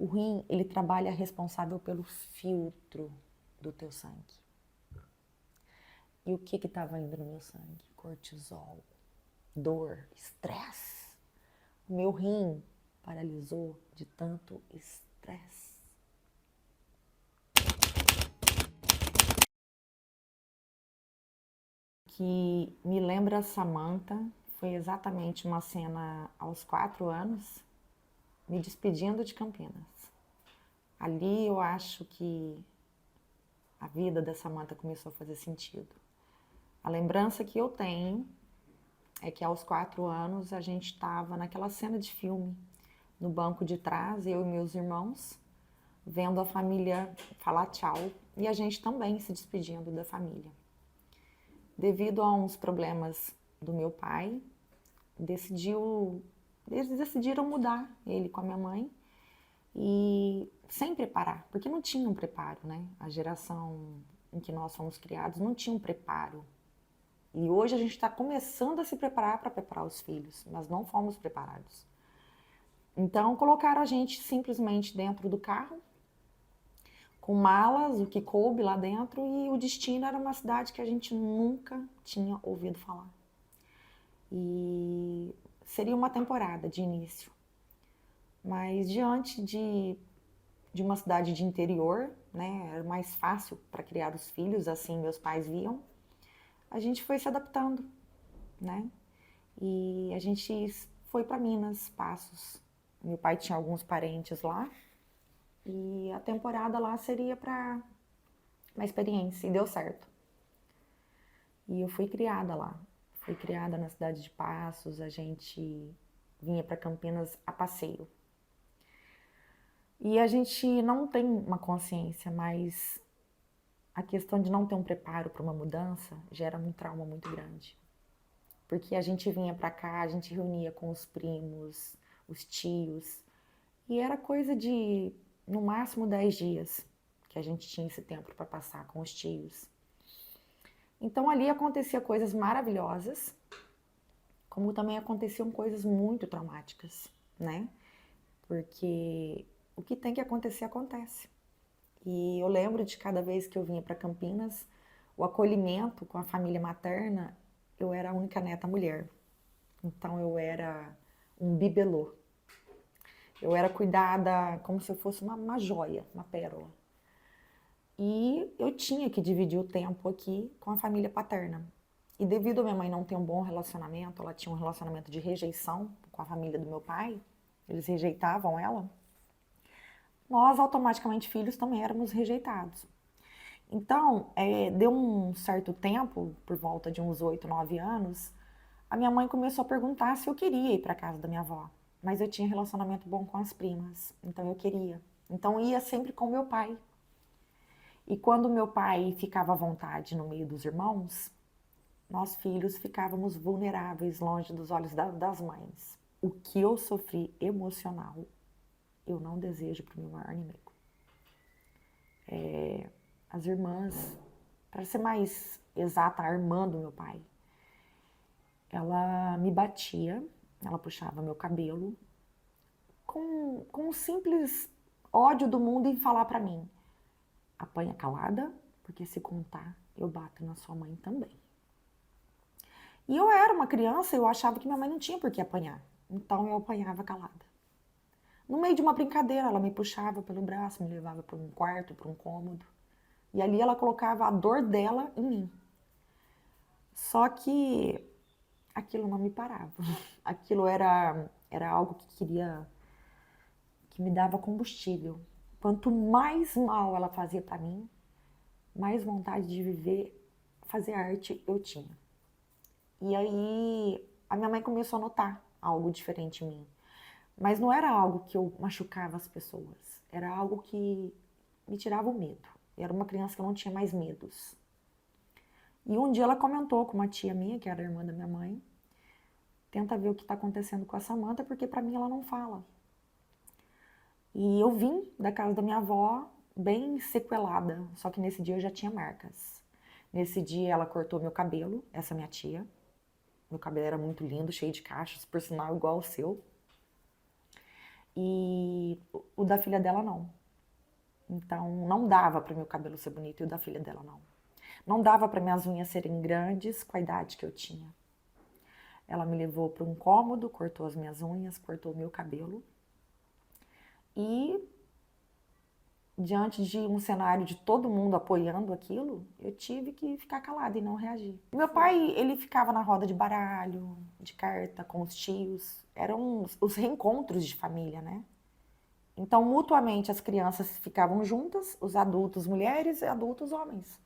O rim, ele trabalha responsável pelo filtro do teu sangue. E o que estava indo no meu sangue? Cortisol, dor, estresse. O meu rim paralisou de tanto estresse. Que me lembra Samantha foi exatamente uma cena aos 4 anos, me despedindo de Campinas. Ali eu acho que a vida da Samantha começou a fazer sentido. A lembrança que eu tenho é que aos 4 anos a gente estava naquela cena de filme, no banco de trás, eu e meus irmãos, vendo a família falar tchau e a gente também se despedindo da família. Devido a uns problemas do meu pai, eles decidiram mudar ele com a minha mãe e sem preparar, porque não tinha um preparo, né? A geração em que nós fomos criados não tinha um preparo. E hoje a gente está começando a se preparar para preparar os filhos, mas não fomos preparados. Então colocaram a gente simplesmente dentro do carro, com malas, o que coube lá dentro, e o destino era uma cidade que a gente nunca tinha ouvido falar. E seria uma temporada de início. Mas diante de uma cidade de interior, né, era mais fácil para criar os filhos, assim meus pais viam, a gente foi se adaptando, né? E a gente foi para Minas, Passos. Meu pai tinha alguns parentes lá e a temporada lá seria para uma experiência e deu certo. E eu fui criada lá. Fui criada na cidade de Passos, a gente vinha para Campinas a passeio. E a gente não tem uma consciência, mas a questão de não ter um preparo para uma mudança gera um trauma muito grande. Porque a gente vinha para cá, a gente reunia com os primos, os tios, e era coisa de, no máximo, 10 dias que a gente tinha esse tempo para passar com os tios. Então ali acontecia coisas maravilhosas, como também aconteciam coisas muito traumáticas, né? Porque o que tem que acontecer, acontece. E eu lembro de cada vez que eu vinha para Campinas, o acolhimento com a família materna, eu era a única neta mulher. Então eu era um bibelô. Eu era cuidada como se eu fosse uma joia, uma pérola. E eu tinha que dividir o tempo aqui com a família paterna. E devido a minha mãe não ter um bom relacionamento, ela tinha um relacionamento de rejeição com a família do meu pai, eles rejeitavam ela, nós automaticamente filhos também éramos rejeitados. Então, deu um certo tempo, por volta de uns 8, 9 anos, a minha mãe começou a perguntar se eu queria ir para casa da minha avó. Mas eu tinha relacionamento bom com as primas, então eu queria. Então eu ia sempre com meu pai. E quando meu pai ficava à vontade no meio dos irmãos, nós filhos ficávamos vulneráveis longe dos olhos das mães. O que eu sofri emocional, eu não desejo para o meu maior inimigo. As irmãs, para ser mais exata, a irmã do meu pai, ela me batia, ela puxava meu cabelo, com um simples ódio do mundo em falar para mim: apanha calada, porque se contar, eu bato na sua mãe também. E eu era uma criança, eu achava que minha mãe não tinha por que apanhar. Então eu apanhava calada. No meio de uma brincadeira, ela me puxava pelo braço, me levava para um quarto, para um cômodo. E ali ela colocava a dor dela em mim. Só que aquilo não me parava. Aquilo era algo que me dava combustível. Quanto mais mal ela fazia para mim, mais vontade de viver, fazer arte eu tinha. E aí a minha mãe começou a notar algo diferente em mim. Mas não era algo que eu machucava as pessoas. Era algo que me tirava o medo. Eu era uma criança que eu não tinha mais medos. E um dia ela comentou com uma tia minha, que era a irmã da minha mãe: tenta ver o que está acontecendo com a Samantha, porque para mim ela não fala. E eu vim da casa da minha avó bem sequelada, só que nesse dia eu já tinha marcas. Nesse dia ela cortou meu cabelo, essa minha tia. Meu cabelo era muito lindo, cheio de cachos, por sinal igual ao seu. e o da filha dela não. Então não dava para o meu cabelo ser bonito e o da filha dela não. Não dava para minhas unhas serem grandes com a idade que eu tinha. Ela me levou para um cômodo, cortou as minhas unhas, cortou o meu cabelo. E diante de um cenário de todo mundo apoiando aquilo, eu tive que ficar calada e não reagir. Meu pai, ele ficava na roda de baralho, de carta com os tios. Eram os reencontros de família, né? Então, mutuamente, as crianças ficavam juntas, os adultos mulheres e adultos homens.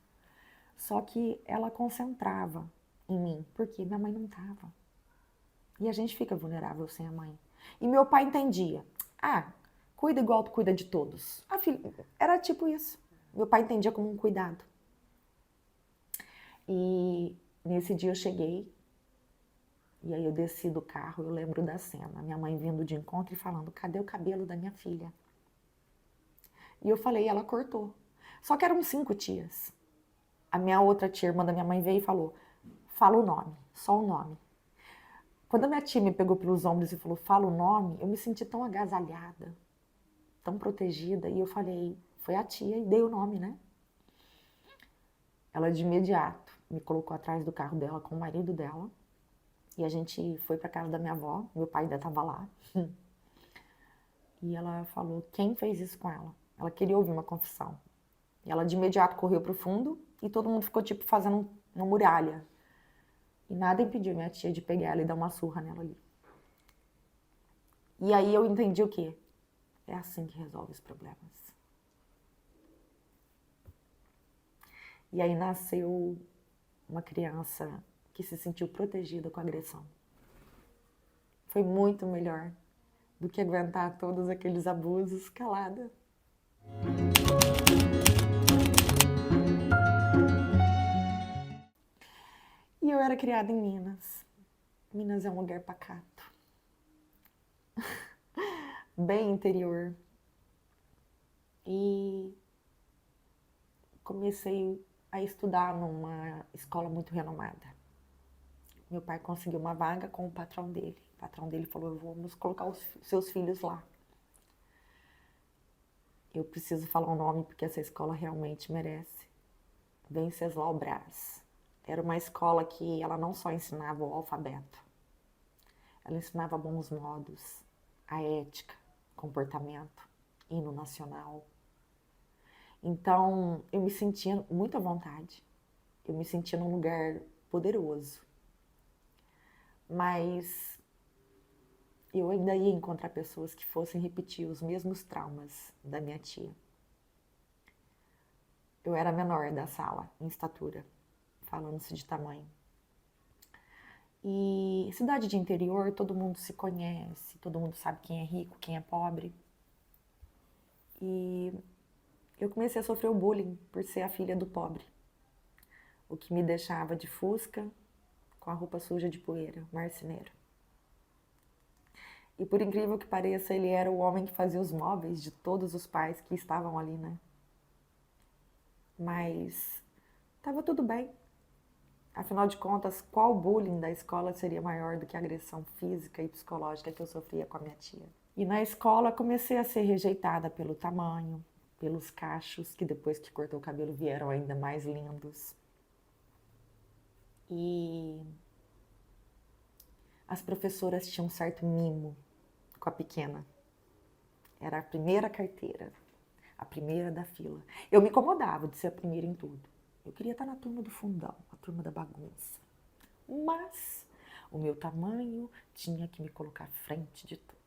Só que ela concentrava em mim, porque minha mãe não estava. E a gente fica vulnerável sem a mãe. E meu pai entendia. Ah, cuida igual tu cuida de todos. A filha... Era tipo isso. Meu pai entendia como um cuidado. E nesse dia eu cheguei, e aí eu desci do carro, eu lembro da cena. Minha mãe vindo de encontro e falando, cadê o cabelo da minha filha? E eu falei, ela cortou. Só que eram 5 tias. A minha outra tia, irmã da minha mãe, veio e falou, fala o nome, só o nome. Quando a minha tia me pegou pelos ombros e falou, fala o nome, eu me senti tão agasalhada, tão protegida. E eu falei, foi a tia e dei o nome, né? Ela de imediato me colocou atrás do carro dela com o marido dela. E a gente foi para casa da minha avó, meu pai ainda estava lá. E ela falou, quem fez isso com ela? Ela queria ouvir uma confissão. E ela de imediato correu pro fundo e todo mundo ficou tipo fazendo uma muralha. E nada impediu minha tia de pegar ela e dar uma surra nela ali. E aí eu entendi o quê? É assim que resolve os problemas. E aí nasceu uma criança que se sentiu protegida com a agressão. Foi muito melhor do que aguentar todos aqueles abusos calada. E eu era criada em Minas. Minas é um lugar pacato. Bem interior. E comecei a estudar numa escola muito renomada. Meu pai conseguiu uma vaga com o patrão dele. O patrão dele falou, vamos colocar os seus filhos lá. Eu preciso falar o nome porque essa escola realmente merece. Venceslau Braz. Era uma escola que ela não só ensinava o alfabeto, ela ensinava bons modos, a ética, comportamento, hino nacional. Então, eu me sentia muito à vontade. Eu me sentia num lugar poderoso. Mas eu ainda ia encontrar pessoas que fossem repetir os mesmos traumas da minha tia. Eu era a menor da sala, em estatura, falando-se de tamanho. E cidade de interior, todo mundo se conhece, todo mundo sabe quem é rico, quem é pobre. E eu comecei a sofrer o bullying por ser a filha do pobre. O que me deixava de fusca, com a roupa suja de poeira, marceneiro. E por incrível que pareça, ele era o homem que fazia os móveis de todos os pais que estavam ali, né? Mas estava tudo bem. Afinal de contas, qual bullying da escola seria maior do que a agressão física e psicológica que eu sofria com a minha tia? E na escola comecei a ser rejeitada pelo tamanho, pelos cachos, que depois que cortou o cabelo vieram ainda mais lindos. E as professoras tinham um certo mimo com a pequena. Era a primeira carteira, a primeira da fila. Eu me incomodava de ser a primeira em tudo. Eu queria estar na turma do fundão, a turma da bagunça. Mas o meu tamanho tinha que me colocar à frente de tudo.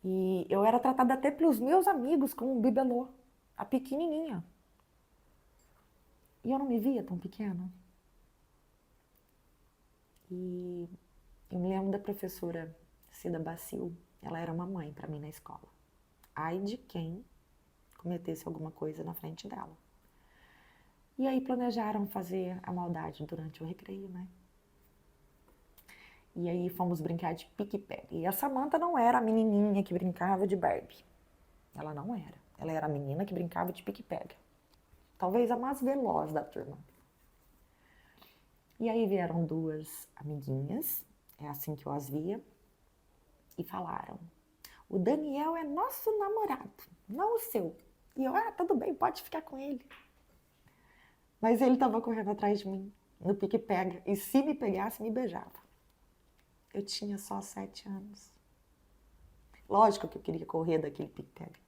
E eu era tratada até pelos meus amigos como um bibelô, a pequenininha. E eu não me via tão pequena. E eu me lembro da professora Cida Bacil, ela era uma mãe para mim na escola. Ai de quem cometesse alguma coisa na frente dela. E aí planejaram fazer a maldade durante o recreio, né? E aí fomos brincar de pique-pega. E a Samantha não era a menininha que brincava de Barbie. Ela não era. Ela era a menina que brincava de pique-pega. Talvez a mais veloz da turma. E aí vieram 2 amiguinhas, é assim que eu as via, e falaram, O Daniel é nosso namorado, não o seu. E eu, tudo bem, pode ficar com ele. Mas ele estava correndo atrás de mim, no pique-pega. E se me pegasse, me beijava. Eu tinha só 7 anos. Lógico que eu queria correr daquele pique-pega.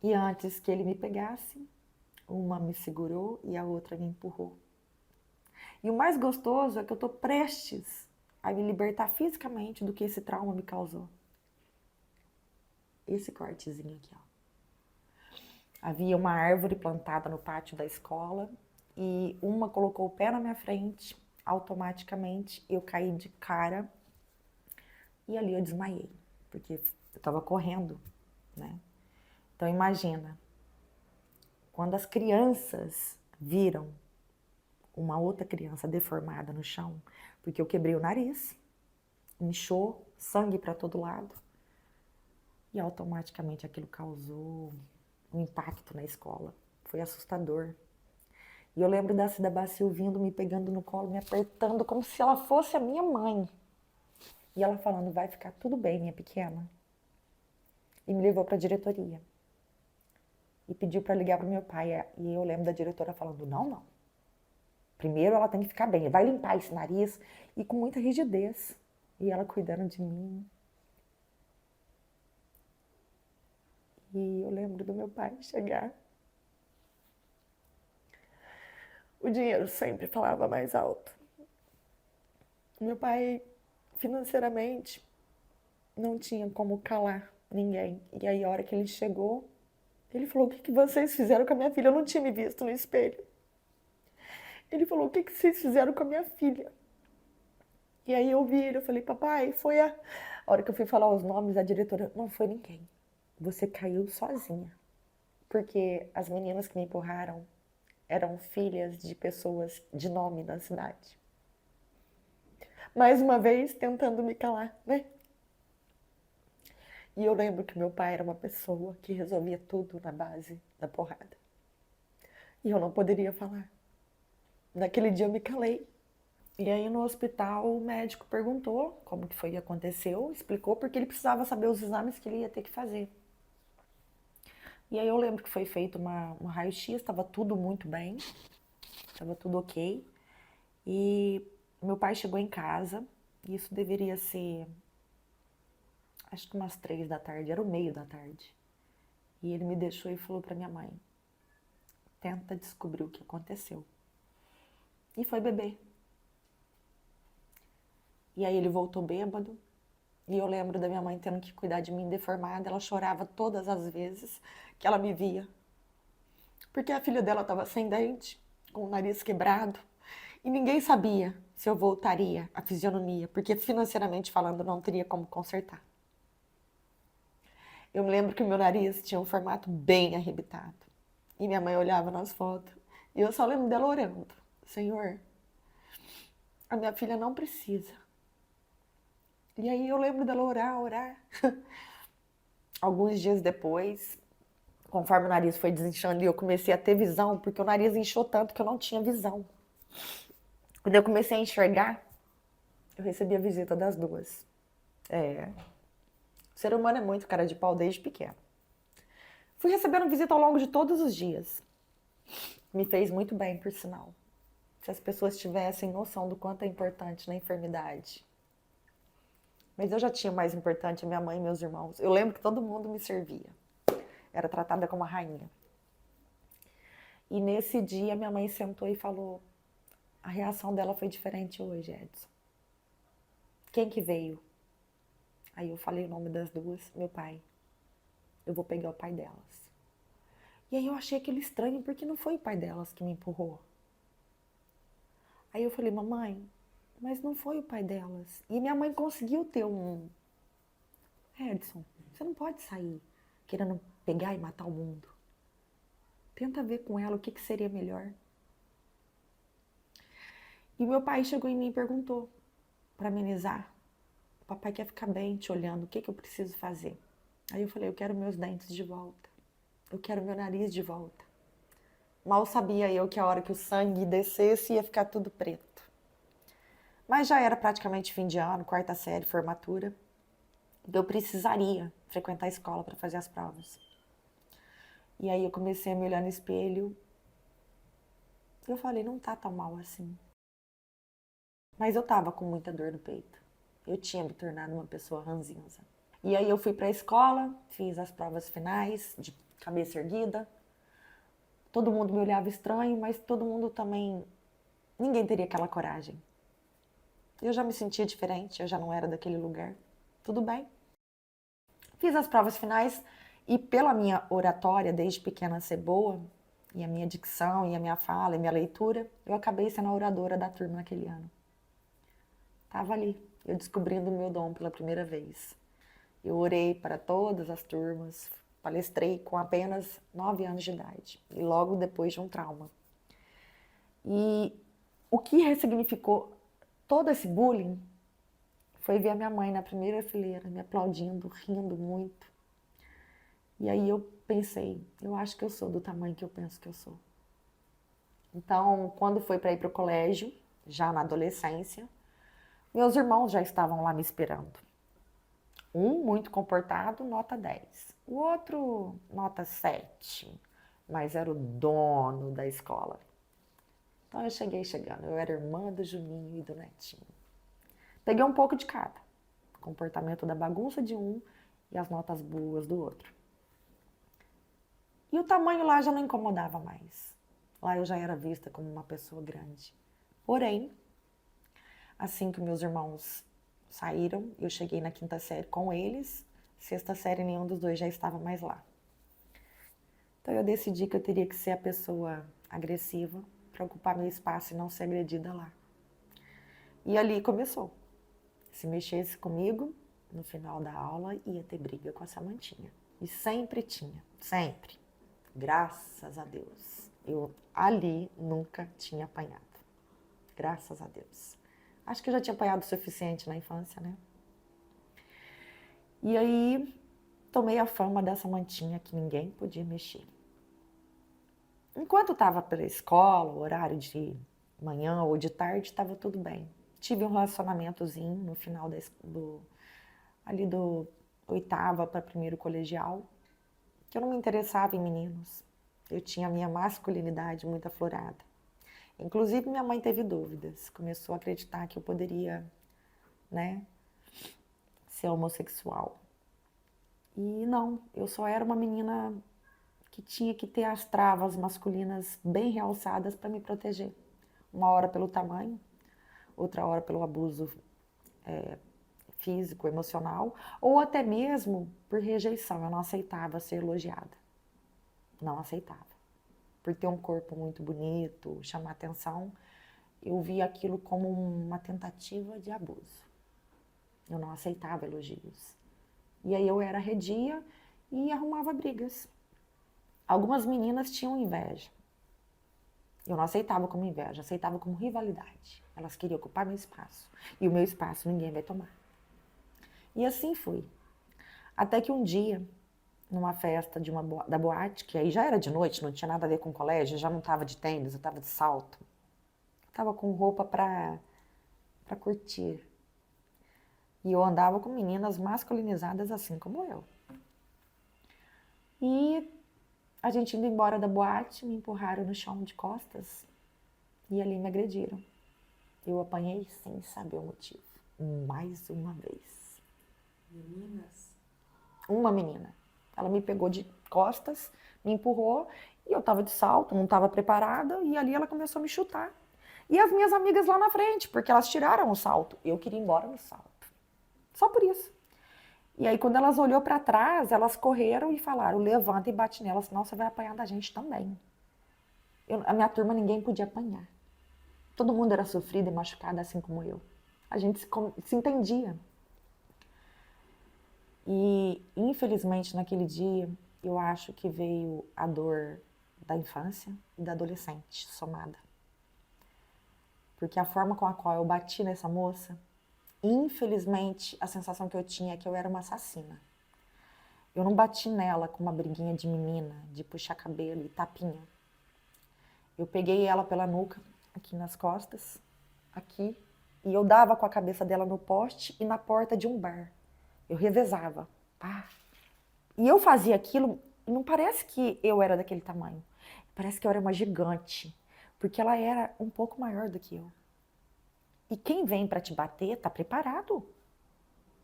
E antes que ele me pegasse, uma me segurou e a outra me empurrou. E o mais gostoso é que eu estou prestes a me libertar fisicamente do que esse trauma me causou. Esse cortezinho aqui, ó. Havia uma árvore plantada no pátio da escola e uma colocou o pé na minha frente, automaticamente eu caí de cara e ali eu desmaiei, porque eu estava correndo, né? Então imagina, quando as crianças viram uma outra criança deformada no chão, porque eu quebrei o nariz, inchou, sangue para todo lado, e automaticamente aquilo causou um impacto na escola. Foi assustador. E eu lembro da Cida Bacil vindo, me pegando no colo, me apertando, como se ela fosse a minha mãe. E ela falando, vai ficar tudo bem, minha pequena. E me levou para a diretoria. E pediu para ligar para o meu pai. E eu lembro da diretora falando, não. Primeiro ela tem que ficar bem, vai limpar esse nariz. E com muita rigidez. E ela cuidando de mim. E eu lembro do meu pai chegar. O dinheiro sempre falava mais alto. Meu pai, financeiramente, não tinha como calar ninguém. E aí, a hora que ele chegou, ele falou, o que vocês fizeram com a minha filha? Eu não tinha me visto no espelho. Ele falou, o que vocês fizeram com a minha filha? E aí eu vi ele, eu falei, papai, foi a hora que eu fui falar os nomes, a diretora, não foi ninguém. Você caiu sozinha. Porque as meninas que me empurraram eram filhas de pessoas de nome na cidade. Mais uma vez, tentando me calar, né? E eu lembro que meu pai era uma pessoa que resolvia tudo na base da porrada. E eu não poderia falar. Naquele dia eu me calei. E aí no hospital o médico perguntou como que foi que aconteceu, explicou porque ele precisava saber os exames que ele ia ter que fazer. E aí eu lembro que foi feito um raio-x, estava tudo muito bem, estava tudo ok. E meu pai chegou em casa, e isso deveria ser, acho que umas 3 da tarde, era o meio da tarde. E ele me deixou e falou para minha mãe, tenta descobrir o que aconteceu. E foi beber. E aí ele voltou bêbado. E eu lembro da minha mãe tendo que cuidar de mim deformada. Ela chorava todas as vezes que ela me via. Porque a filha dela estava sem dente, com o nariz quebrado. E ninguém sabia se eu voltaria à fisionomia. Porque financeiramente falando não teria como consertar. Eu me lembro que o meu nariz tinha um formato bem arrebitado. E minha mãe olhava nas fotos. E eu só lembro dela orando. Senhor, a minha filha não precisa. E aí eu lembro dela orar. Alguns dias depois, conforme o nariz foi desinchando e eu comecei a ter visão, porque o nariz inchou tanto que eu não tinha visão. Quando eu comecei a enxergar, eu recebi a visita das duas. O ser humano é muito cara de pau desde pequeno. Fui recebendo visita ao longo de todos os dias. Me fez muito bem, por sinal. Se as pessoas tivessem noção do quanto é importante na enfermidade. Mas eu já tinha mais importante a minha mãe e meus irmãos. Eu lembro que todo mundo me servia. Era tratada como a rainha. E nesse dia minha mãe sentou e falou, a reação dela foi diferente hoje, Edson. Quem que veio? Aí eu falei o nome das duas, meu pai. Eu vou pegar o pai delas. E aí eu achei aquilo estranho, porque não foi o pai delas que me empurrou. Aí eu falei, mamãe, mas não foi o pai delas. E minha mãe conseguiu ter Edson, você não pode sair querendo pegar e matar o mundo. Tenta ver com ela o que seria melhor. E meu pai chegou em mim e perguntou, para amenizar, o papai quer ficar bem te olhando, o que eu preciso fazer? Aí eu falei, eu quero meus dentes de volta. Eu quero meu nariz de volta. Mal sabia eu que a hora que o sangue descesse ia ficar tudo preto. Mas já era praticamente fim de ano, quarta série, formatura. Eu precisaria frequentar a escola para fazer as provas. E aí eu comecei a me olhar no espelho e eu falei, não tá tão mal assim. Mas eu tava com muita dor no peito. Eu tinha me tornado uma pessoa ranzinza. E aí eu fui para a escola, fiz as provas finais de cabeça erguida. Todo mundo me olhava estranho, mas todo mundo também... Ninguém teria aquela coragem. Eu já me sentia diferente, eu já não era daquele lugar. Tudo bem. Fiz as provas finais e pela minha oratória, desde pequena ser boa, e a minha dicção, e a minha fala, e a minha leitura, eu acabei sendo a oradora da turma naquele ano. Tava ali, eu descobrindo o meu dom pela primeira vez. Eu orei para todas as turmas, palestrei com apenas 9 anos de idade, e logo depois de um trauma. E o que ressignificou todo esse bullying foi ver a minha mãe na primeira fileira, me aplaudindo, rindo muito. E aí eu pensei, eu acho que eu sou do tamanho que eu penso que eu sou. Então, quando foi para ir para o colégio, já na adolescência, meus irmãos já estavam lá me esperando. Um muito comportado, nota 10. O outro, nota 7. Mas era o dono da escola. Então eu cheguei chegando. Eu era irmã do Juninho e do Netinho. Peguei um pouco de cada. O comportamento da bagunça de um e as notas boas do outro. E o tamanho lá já não incomodava mais. Lá eu já era vista como uma pessoa grande. Porém, assim que meus irmãos saíram, eu cheguei na quinta série com eles. Sexta série, nenhum dos dois já estava mais lá. Então eu decidi que eu teria que ser a pessoa agressiva para ocupar meu espaço e não ser agredida lá. E ali começou. Se mexesse comigo, no final da aula ia ter briga com a Samantinha. E sempre tinha, sempre. Graças a Deus. Eu ali nunca tinha apanhado. Graças a Deus. Acho que eu já tinha apanhado o suficiente na infância, né? E aí tomei a fama dessa mantinha que ninguém podia mexer. Enquanto estava pela escola, horário de manhã ou de tarde, estava tudo bem. Tive um relacionamentozinho no final ali do oitava para primeiro colegial, que eu não me interessava em meninos. Eu tinha a minha masculinidade muito aflorada. Inclusive, minha mãe teve dúvidas. Começou a acreditar que eu poderia, né, ser homossexual. E não, eu só era uma menina que tinha que ter as travas masculinas bem realçadas para me proteger. Uma hora pelo tamanho, outra hora pelo abuso físico, emocional, ou até mesmo por rejeição. Eu não aceitava ser elogiada. Não aceitava. Por ter um corpo muito bonito, chamar atenção, eu via aquilo como uma tentativa de abuso. Eu não aceitava elogios. E aí eu era arredia e arrumava brigas. Algumas meninas tinham inveja. Eu não aceitava como inveja, aceitava como rivalidade. Elas queriam ocupar meu espaço. E o meu espaço ninguém vai tomar. E assim fui. Até que um dia, numa festa da boate, que aí já era de noite, não tinha nada a ver com o colégio, eu já não estava de tênis, eu estava de salto. Eu estava com roupa para curtir. E eu andava com meninas masculinizadas assim como eu. E a gente indo embora da boate, me empurraram no chão de costas e ali me agrediram. Eu apanhei sem saber o motivo. Mais uma vez. Meninas? Uma menina. Ela me pegou de costas, me empurrou e eu tava de salto, não tava preparada e ali ela começou a me chutar. E as minhas amigas lá na frente, porque elas tiraram o salto. Eu queria ir embora no salto. Só por isso. E aí quando elas olhou para trás, elas correram e falaram, levanta e bate nela, senão você vai apanhar da gente também. A minha turma ninguém podia apanhar. Todo mundo era sofrido e machucado assim como eu. A gente se entendia. E, infelizmente, naquele dia, eu acho que veio a dor da infância e da adolescente somada. Porque a forma com a qual eu bati nessa moça, infelizmente, a sensação que eu tinha é que eu era uma assassina. Eu não bati nela com uma briguinha de menina, de puxar cabelo e tapinha. Eu peguei ela pela nuca, aqui nas costas, aqui, e eu dava com a cabeça dela no poste e na porta de um bar. Eu revezava. Pá. E eu fazia aquilo, e não parece que eu era daquele tamanho. Parece que eu era uma gigante. Porque ela era um pouco maior do que eu. E quem vem pra te bater tá preparado.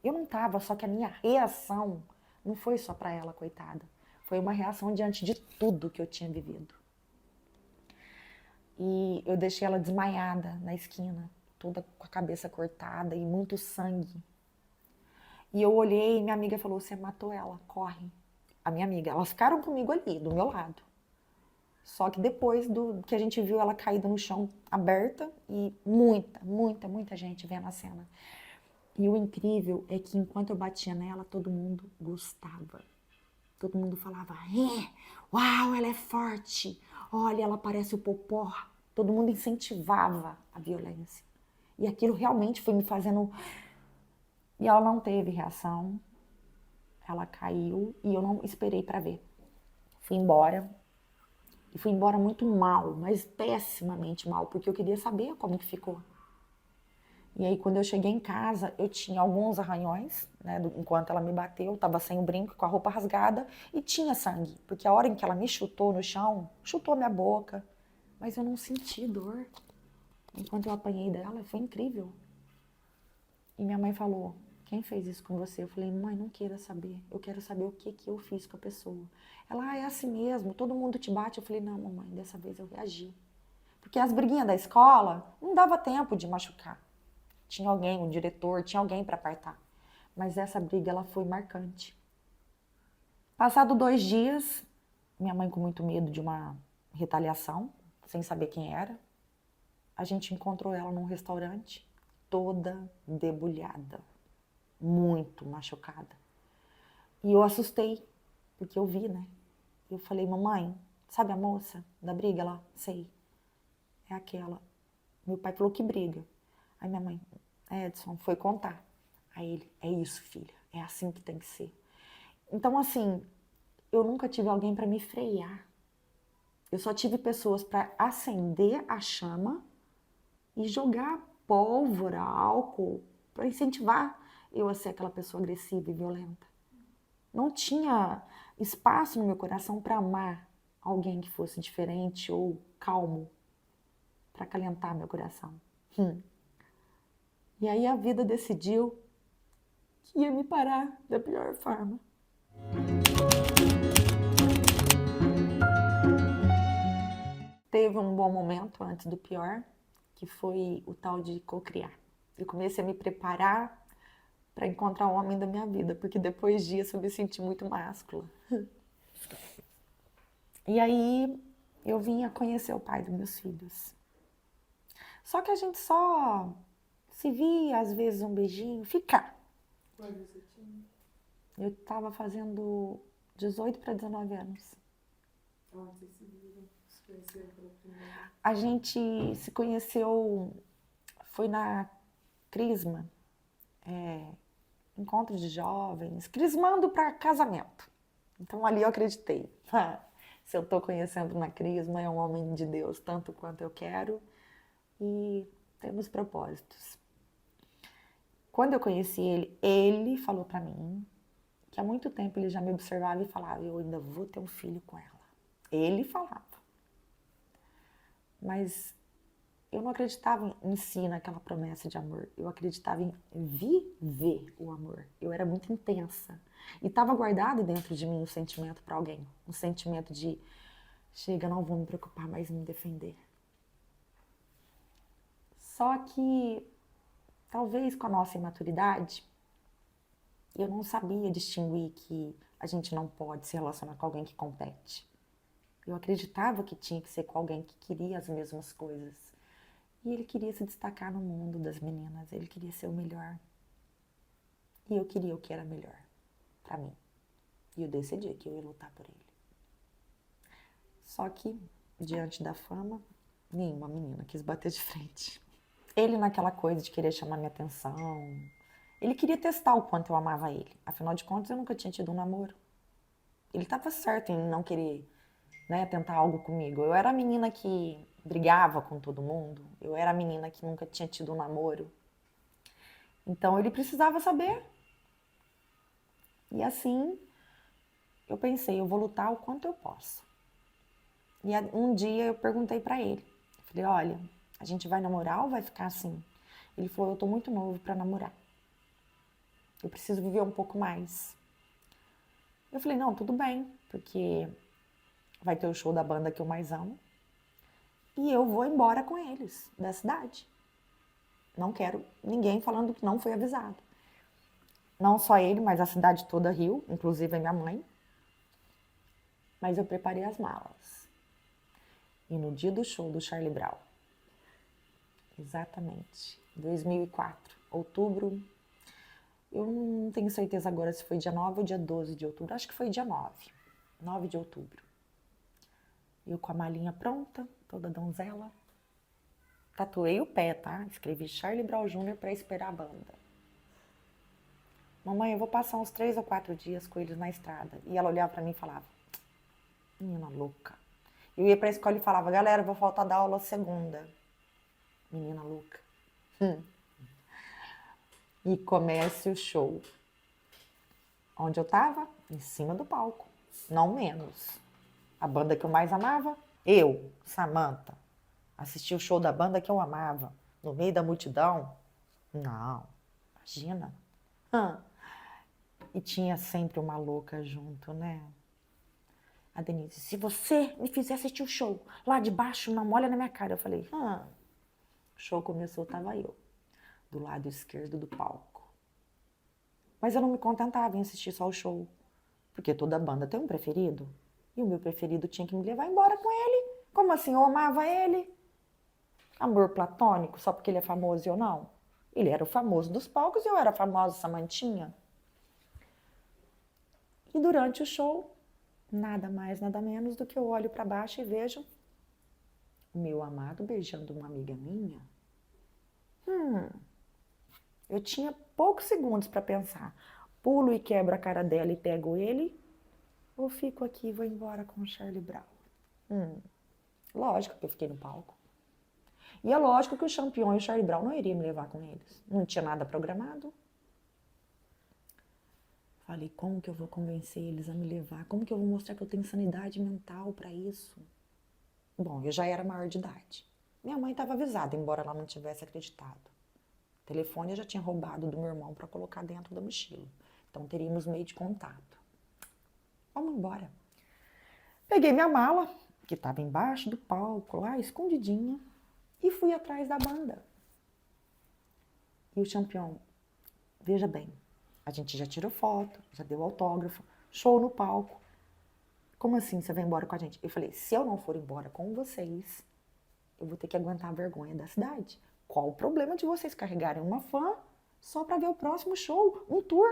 Eu não tava, só que a minha reação não foi só pra ela, coitada. Foi uma reação diante de tudo que eu tinha vivido. E eu deixei ela desmaiada na esquina, toda com a cabeça cortada e muito sangue. E eu olhei e minha amiga falou, você matou ela, corre. A minha amiga, elas ficaram comigo ali, do meu lado. Só que depois do que a gente viu ela caída no chão, aberta, e muita gente vendo a cena. E o incrível é que enquanto eu batia nela, todo mundo gostava. Todo mundo falava, uau, ela é forte. Olha, ela parece o Popó. Todo mundo incentivava a violência. E aquilo realmente foi me fazendo... E ela não teve reação. Ela caiu e eu não esperei para ver. Fui embora. E fui embora muito mal, mas pessimamente mal, porque eu queria saber como que ficou. E aí, quando eu cheguei em casa, eu tinha alguns arranhões, né? Enquanto ela me bateu, eu tava sem o brinco, com a roupa rasgada, e tinha sangue. Porque a hora em que ela me chutou no chão, chutou minha boca, mas eu não senti dor. Enquanto eu apanhei dela, foi incrível. E minha mãe falou, quem fez isso com você? Eu falei, mãe, não queira saber. Eu quero saber o que eu fiz com a pessoa. Ela, é assim mesmo, todo mundo te bate. Eu falei, não, mamãe, dessa vez eu reagi. Porque as briguinhas da escola, não dava tempo de machucar. Tinha alguém, um diretor, tinha alguém para apartar. Mas essa briga, ela foi marcante. Passado 2 dias, minha mãe com muito medo de uma retaliação, sem saber quem era, a gente encontrou ela num restaurante, toda debulhada, muito machucada. E eu assustei, porque eu vi, né? Eu falei, mamãe, sabe a moça da briga? Ela, sei, é aquela. Meu pai falou, que briga? Aí minha mãe, Edson, foi contar. Aí ele, é isso, filha, é assim que tem que ser. Então, assim, eu nunca tive alguém para me frear. Eu só tive pessoas para acender a chama e jogar pólvora, álcool, para incentivar eu a ser aquela pessoa agressiva e violenta. Não tinha espaço no meu coração para amar alguém que fosse diferente ou calmo, para acalentar meu coração. E aí a vida decidiu que ia me parar da pior forma. Teve um bom momento antes do pior, que foi o tal de cocriar. Eu comecei a me preparar para encontrar o homem da minha vida, porque depois disso eu me senti muito máscula. E aí eu vim a conhecer o pai dos meus filhos. Só que a gente só se via, às vezes um beijinho, ficar. Quando você tinha? Eu estava fazendo 18 para 19 anos. Onde vocês se viram? Se conheceram pela primeira vez? A gente se conheceu, foi na Crisma, encontro de jovens, crismando para casamento. Então ali eu acreditei. Se eu estou conhecendo na Crisma, é um homem de Deus, tanto quanto eu quero, e temos propósitos. Quando eu conheci ele, ele falou para mim que há muito tempo ele já me observava e falava, eu ainda vou ter um filho com ela. Ele falava. Mas eu não acreditava em si naquela promessa de amor. Eu acreditava em viver o amor. Eu era muito intensa. E estava guardado dentro de mim um sentimento para alguém. Um sentimento de, chega, não vou me preocupar mais em me defender. Só que, talvez com a nossa imaturidade, eu não sabia distinguir que a gente não pode se relacionar com alguém que compete. Eu acreditava que tinha que ser com alguém que queria as mesmas coisas. E ele queria se destacar no mundo das meninas, ele queria ser o melhor. E eu queria o que era melhor para mim. E eu decidi que eu ia lutar por ele. Só que, diante da fama, nenhuma menina quis bater de frente. Ele naquela coisa de querer chamar minha atenção. Ele queria testar o quanto eu amava ele. Afinal de contas, eu nunca tinha tido um namoro. Ele estava certo em não querer, né, tentar algo comigo. Eu era a menina que brigava com todo mundo. Eu era a menina que nunca tinha tido um namoro. Então ele precisava saber E assim, eu pensei, eu vou lutar o quanto eu posso. E um dia eu perguntei pra ele. Falei, olha, a gente vai namorar ou vai ficar assim? Ele falou, eu tô muito novo pra namorar. Eu preciso viver um pouco mais. Eu falei, não, tudo bem, porque vai ter o show da banda que eu mais amo. E eu vou embora com eles, da cidade. Não quero ninguém falando que não foi avisado. Não só ele, mas a cidade toda riu, inclusive a minha mãe. Mas eu preparei as malas. E no dia do show do Charlie Brown, exatamente, 2004, outubro, eu não tenho certeza agora se foi dia 9 ou dia 12 de outubro, acho que foi dia 9 de outubro. Eu com a malinha pronta, toda donzela, tatuei o pé, tá? Escrevi Charlie Brown Jr. para esperar a banda. Mamãe, eu vou passar uns 3 ou 4 dias com eles na estrada. E ela olhava para mim e falava, menina louca. Eu ia pra escola e falava, galera, vou faltar da aula segunda. Menina louca. E comece o show. Onde eu tava? Em cima do palco. Não menos. A banda que eu mais amava? Eu, Samantha. Assisti o show da banda que eu amava. No meio da multidão? Não. Imagina. E tinha sempre uma louca junto, né? A Denise, se você me fizer assistir o show lá de baixo, não olha na minha cara. Eu falei, O show começou, tava eu, do lado esquerdo do palco. Mas eu não me contentava em assistir só o show, porque toda banda tem um preferido. E o meu preferido tinha que me levar embora com ele. Como assim? Eu amava ele. Amor platônico, só porque ele é famoso e eu não? Ele era o famoso dos palcos e eu era a famosa Samantinha. E durante o show, nada mais, nada menos do que eu olho para baixo e vejo o meu amado beijando uma amiga minha. Eu tinha poucos segundos para pensar. Pulo e quebro a cara dela e pego ele, ou fico aqui e vou embora com o Charlie Brown? Lógico que eu fiquei no palco. E é lógico que o Champion e o Charlie Brown não iriam me levar com eles. Não tinha nada programado. Falei, como que eu vou convencer eles a me levar? Como que eu vou mostrar que eu tenho sanidade mental para isso? Bom, eu já era maior de idade. Minha mãe estava avisada, embora ela não tivesse acreditado. O telefone eu já tinha roubado do meu irmão para colocar dentro da mochila. Então teríamos meio de contato. Vamos embora. Peguei minha mala, que estava embaixo do palco, lá escondidinha, e fui atrás da banda. E o Champion, veja bem, a gente já tirou foto, já deu autógrafo, show no palco. Como assim você vai embora com a gente? Eu falei, se eu não for embora com vocês, eu vou ter que aguentar a vergonha da cidade. Qual o problema de vocês carregarem uma fã só para ver o próximo show, um tour?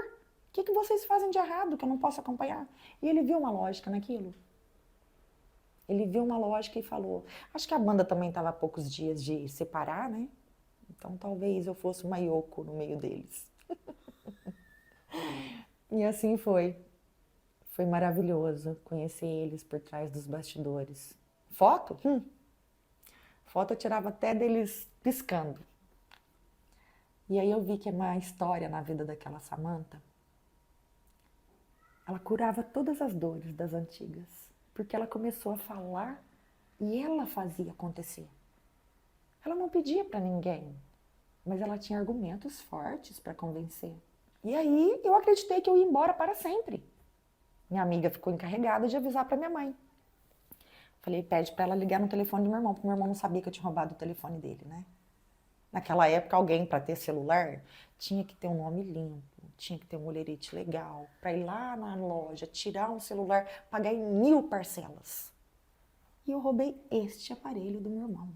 O que vocês fazem de errado que eu não posso acompanhar? E ele viu uma lógica naquilo. Ele viu uma lógica e falou, acho que a banda também estava há poucos dias de separar, né? Então talvez eu fosse uma Yoko no meio deles. E assim foi. Foi maravilhoso conhecer eles por trás dos bastidores. Foto? Foto eu tirava até deles piscando. E aí eu vi que uma história na vida daquela Samantha, ela curava todas as dores das antigas, porque ela começou a falar e ela fazia acontecer. Ela não pedia para ninguém, mas ela tinha argumentos fortes para convencer. E aí eu acreditei que eu ia embora para sempre. Minha amiga ficou encarregada de avisar para minha mãe. Falei, pede para ela ligar no telefone do meu irmão, porque meu irmão não sabia que eu tinha roubado o telefone dele, né? Naquela época, alguém para ter celular tinha que ter um nome limpo, tinha que ter um olerite legal, para ir lá na loja, tirar um celular, pagar em 1000 parcelas. E eu roubei este aparelho do meu irmão.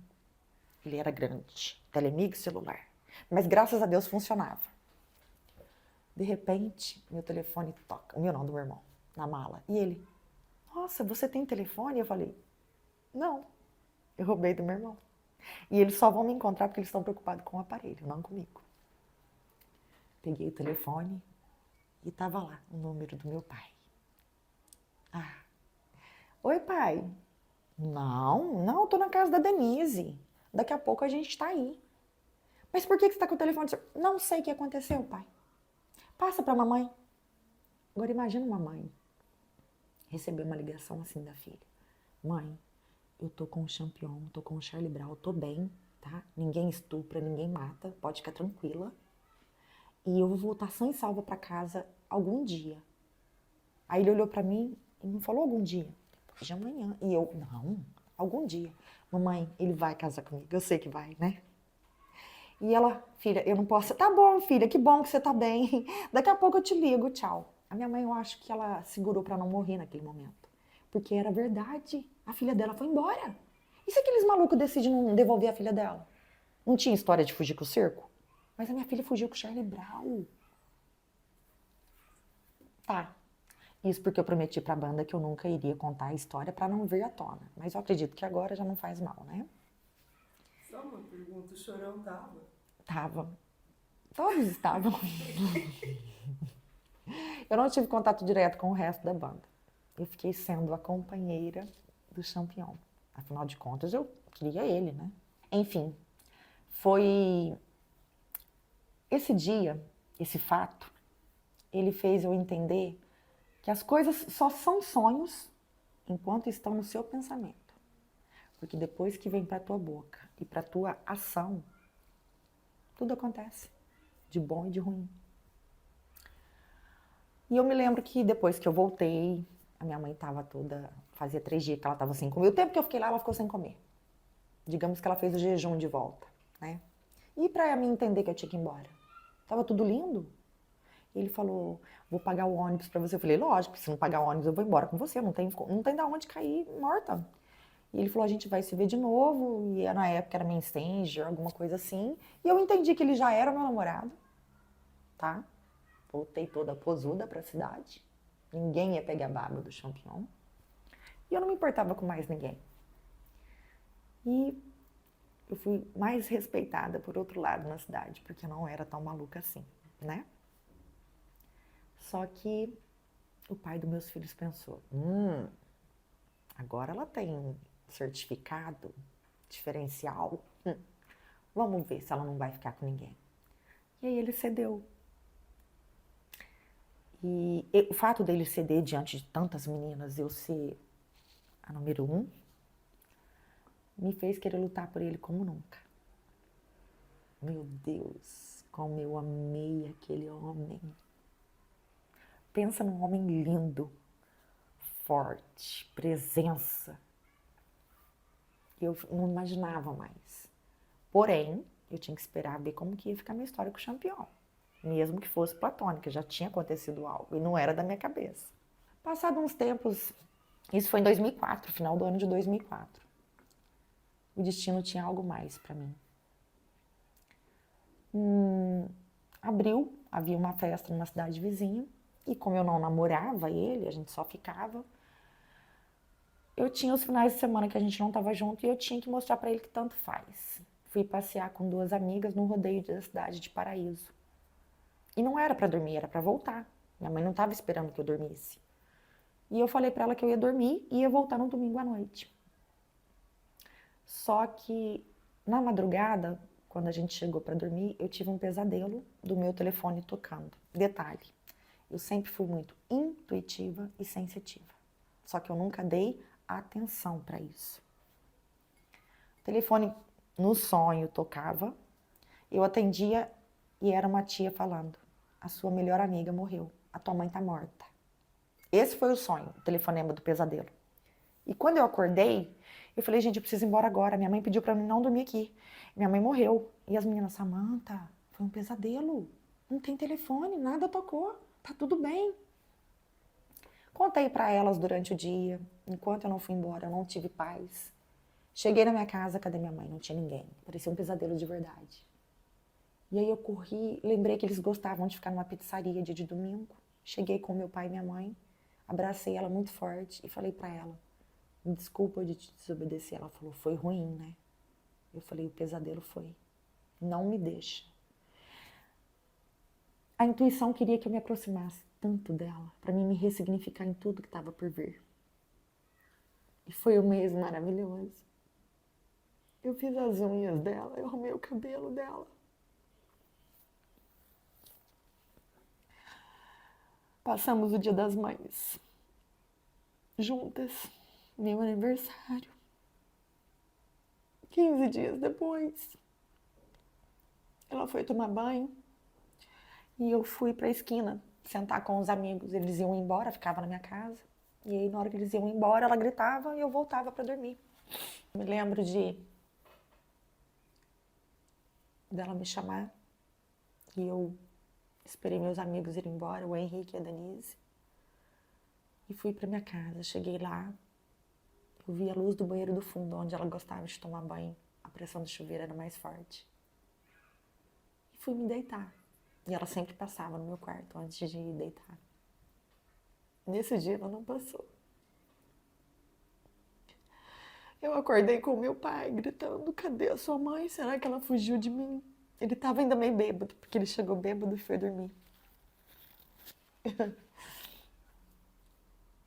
Ele era grande, Telemix celular, mas graças a Deus funcionava. De repente, meu telefone toca, o meu não, do meu irmão, na mala. E ele, nossa, você tem telefone? Eu falei, não, eu roubei do meu irmão. E eles só vão me encontrar porque eles estão preocupados com o aparelho, não comigo. Peguei o telefone e tava lá o número do meu pai. Oi, pai. Não, eu tô na casa da Denise. Daqui a pouco a gente tá aí. Mas por que você tá com o telefone? Não sei o que aconteceu, pai. Passa pra mamãe. Agora imagina uma mãe receber uma ligação assim da filha. Mãe, eu tô com o Champion, tô com o Charlie Brown, tô bem, tá? Ninguém estupra, ninguém mata, pode ficar tranquila. E eu vou voltar sã e salva pra casa algum dia. Aí ele olhou pra mim e não falou algum dia. Depois de amanhã. E eu, não, algum dia. Mamãe, ele vai casar comigo, eu sei que vai, né? E ela, filha, eu não posso. Tá bom, filha, que bom que você tá bem. Daqui a pouco eu te ligo, tchau. A minha mãe, eu acho que ela segurou pra não morrer naquele momento. Porque era verdade. A filha dela foi embora. E se aqueles malucos decidem não devolver a filha dela? Não tinha história de fugir com o circo? Mas a minha filha fugiu com o Charlie Brown. Tá. Isso porque eu prometi pra banda que eu nunca iria contar a história pra não vir à tona. Mas eu acredito que agora já não faz mal, né? Só uma pergunta, o Chorão tava? Tava. Todos estavam. Eu não tive contato direto com o resto da banda. Eu fiquei sendo a companheira do Champion. Afinal de contas, eu queria ele, né? Enfim, foi esse dia, esse fato, ele fez eu entender que as coisas só são sonhos enquanto estão no seu pensamento. Porque depois que vem pra tua boca e pra tua ação, tudo acontece, de bom e de ruim. E eu me lembro que depois que eu voltei, a minha mãe tava toda... Fazia 3 dias que ela tava sem comer. O tempo que eu fiquei lá, ela ficou sem comer. Digamos que ela fez o jejum de volta, né? E pra mim entender que eu tinha que ir embora. Tava tudo lindo. Ele falou, vou pagar o ônibus pra você. Eu falei, lógico, se não pagar o ônibus eu vou embora com você. Não tem da onde cair morta. E ele falou, a gente vai se ver de novo. E na época era Messenger, alguma coisa assim. E eu entendi que ele já era meu namorado, tá? Voltei toda posuda pra cidade. Ninguém ia pegar baba do Champion. E eu não me importava com mais ninguém. E eu fui mais respeitada por outro lado na cidade, porque eu não era tão maluca assim, né? Só que o pai dos meus filhos pensou, agora ela tem um certificado diferencial, vamos ver se ela não vai ficar com ninguém. E aí ele cedeu. E o fato dele ceder diante de tantas meninas, eu ser a número 1, me fez querer lutar por ele como nunca. Meu Deus, como eu amei aquele homem. Pensa num homem lindo, forte, presença. Eu não imaginava mais. Porém, eu tinha que esperar ver como que ia ficar a minha história com o Champion. Mesmo que fosse platônica, já tinha acontecido algo e não era da minha cabeça. Passado uns tempos, isso foi em 2004, final do ano de 2004. O destino tinha algo mais pra mim. Abril, havia uma festa numa cidade vizinha e como eu não namorava ele, a gente só ficava, eu tinha os finais de semana que a gente não estava junto e eu tinha que mostrar pra ele que tanto faz. Fui passear com 2 amigas no rodeio da cidade de Paraíso. E não era pra dormir, era pra voltar. Minha mãe não estava esperando que eu dormisse. E eu falei pra ela que eu ia dormir e ia voltar no domingo à noite. Só que na madrugada, quando a gente chegou pra dormir, eu tive um pesadelo do meu telefone tocando. Detalhe, eu sempre fui muito intuitiva e sensitiva. Só que eu nunca dei atenção pra isso. O telefone no sonho tocava, eu atendia e era uma tia falando, a sua melhor amiga morreu, a tua mãe tá morta. Esse foi o sonho, o telefonema do pesadelo. E quando eu acordei, eu falei, gente, eu preciso ir embora agora. Minha mãe pediu pra mim não dormir aqui. Minha mãe morreu. E as meninas, Samantha, foi um pesadelo. Não tem telefone, nada tocou. Tá tudo bem. Contei pra elas durante o dia. Enquanto eu não fui embora, eu não tive paz. Cheguei na minha casa, cadê minha mãe? Não tinha ninguém. Parecia um pesadelo de verdade. E aí eu corri, lembrei que eles gostavam de ficar numa pizzaria dia de domingo. Cheguei com meu pai e minha mãe, abracei ela muito forte e falei pra ela, me desculpa de te desobedecer. Ela falou, foi ruim, né? Eu falei, o pesadelo foi. Não me deixa. A intuição queria que eu me aproximasse tanto dela, pra mim me ressignificar em tudo que estava por vir. E foi um mês maravilhoso. Eu fiz as unhas dela, eu arrumei o cabelo dela. Passamos o Dia das Mães juntas, meu aniversário. 15 dias depois, ela foi tomar banho e eu fui pra esquina sentar com os amigos. Eles iam embora, ficava na minha casa. E aí, na hora que eles iam embora, ela gritava e eu voltava pra dormir. Me lembro dela me chamar e eu esperei meus amigos irem embora, o Henrique e a Denise, e fui pra minha casa. Cheguei lá, eu vi a luz do banheiro do fundo, onde ela gostava de tomar banho. A pressão do chuveiro era mais forte. E fui me deitar. E ela sempre passava no meu quarto antes de ir deitar. Nesse dia ela não passou. Eu acordei com meu pai gritando: cadê a sua mãe? Será que ela fugiu de mim? Ele tava ainda meio bêbado, porque ele chegou bêbado e foi dormir.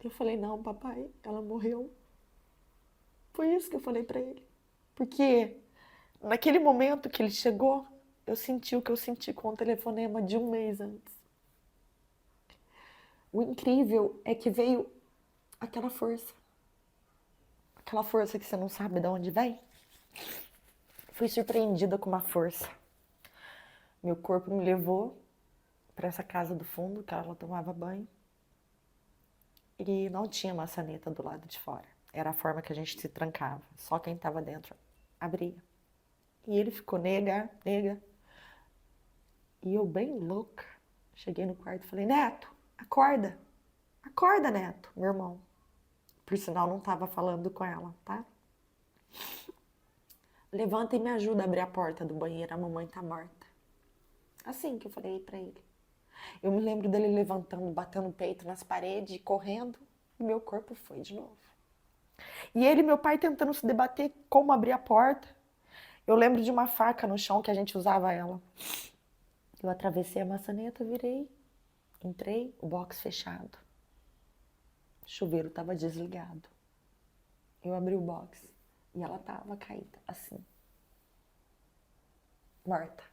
Eu falei: não, papai, ela morreu. Foi isso que eu falei pra ele. Porque naquele momento que ele chegou, eu senti o que eu senti com o telefonema de um mês antes. O incrível é que veio aquela força. Aquela força que você não sabe de onde vem. Fui surpreendida com uma força. Meu corpo me levou para essa casa do fundo, que ela tomava banho. E não tinha maçaneta do lado de fora. Era a forma que a gente se trancava. Só quem estava dentro abria. E ele ficou: nega, nega. E eu bem louca. Cheguei no quarto e falei: Neto, acorda. Acorda, Neto, meu irmão. Por sinal, não estava falando com ela, tá? Levanta e me ajuda a abrir a porta do banheiro, a mamãe tá morta. Assim que eu falei pra ele. Eu me lembro dele levantando, batendo o peito nas paredes, correndo, e meu corpo foi de novo. E ele e meu pai tentando se debater como abrir a porta. Eu lembro de uma faca no chão que a gente usava ela. Eu atravessei a maçaneta, virei, entrei, o box fechado. O chuveiro estava desligado. Eu abri o box e ela estava caída, assim. Morta.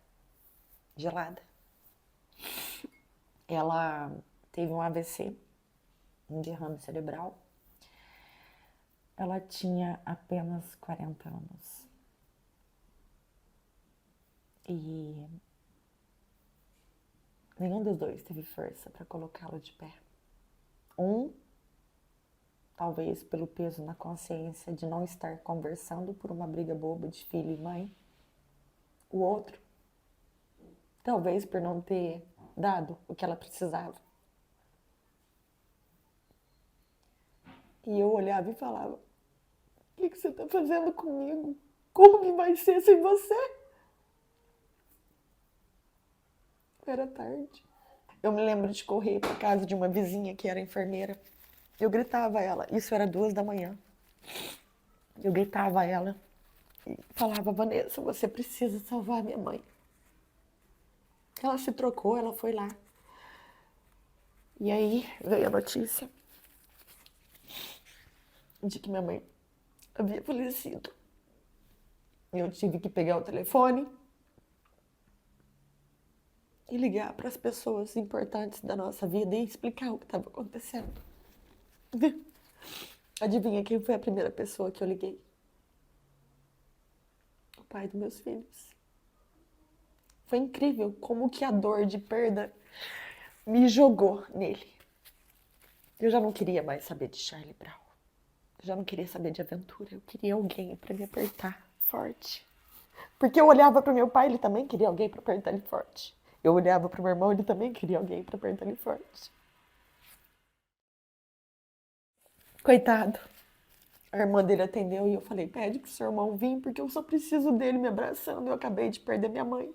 Gelada. Ela teve um AVC, um derrame cerebral. Ela tinha apenas 40 anos. E nenhum dos dois teve força para colocá-lo de pé. Um, talvez pelo peso na consciência de não estar conversando por uma briga boba de filho e mãe. O outro, talvez por não ter dado o que ela precisava. E eu olhava e falava: o que você está fazendo comigo? Como que vai ser sem você? Era tarde. Eu me lembro de correr para casa de uma vizinha que era enfermeira. Eu gritava a ela, isso era 2 da manhã. Eu gritava a ela e falava: Vanessa, você precisa salvar minha mãe. Ela se trocou, ela foi lá. E aí veio a notícia de que minha mãe havia falecido. Eu tive que pegar o telefone e ligar para as pessoas importantes da nossa vida e explicar o que estava acontecendo. Adivinha quem foi a primeira pessoa que eu liguei? O pai dos meus filhos. Foi incrível como que a dor de perda me jogou nele. Eu já não queria mais saber de Charlie Brown. Eu já não queria saber de aventura. Eu queria alguém para me apertar forte. Porque eu olhava para meu pai, ele também queria alguém para apertar ele forte. Eu olhava para meu irmão, ele também queria alguém para apertar ele forte. Coitado. A irmã dele atendeu e eu falei: pede pro seu irmão vir, porque eu só preciso dele me abraçando. Eu acabei de perder minha mãe.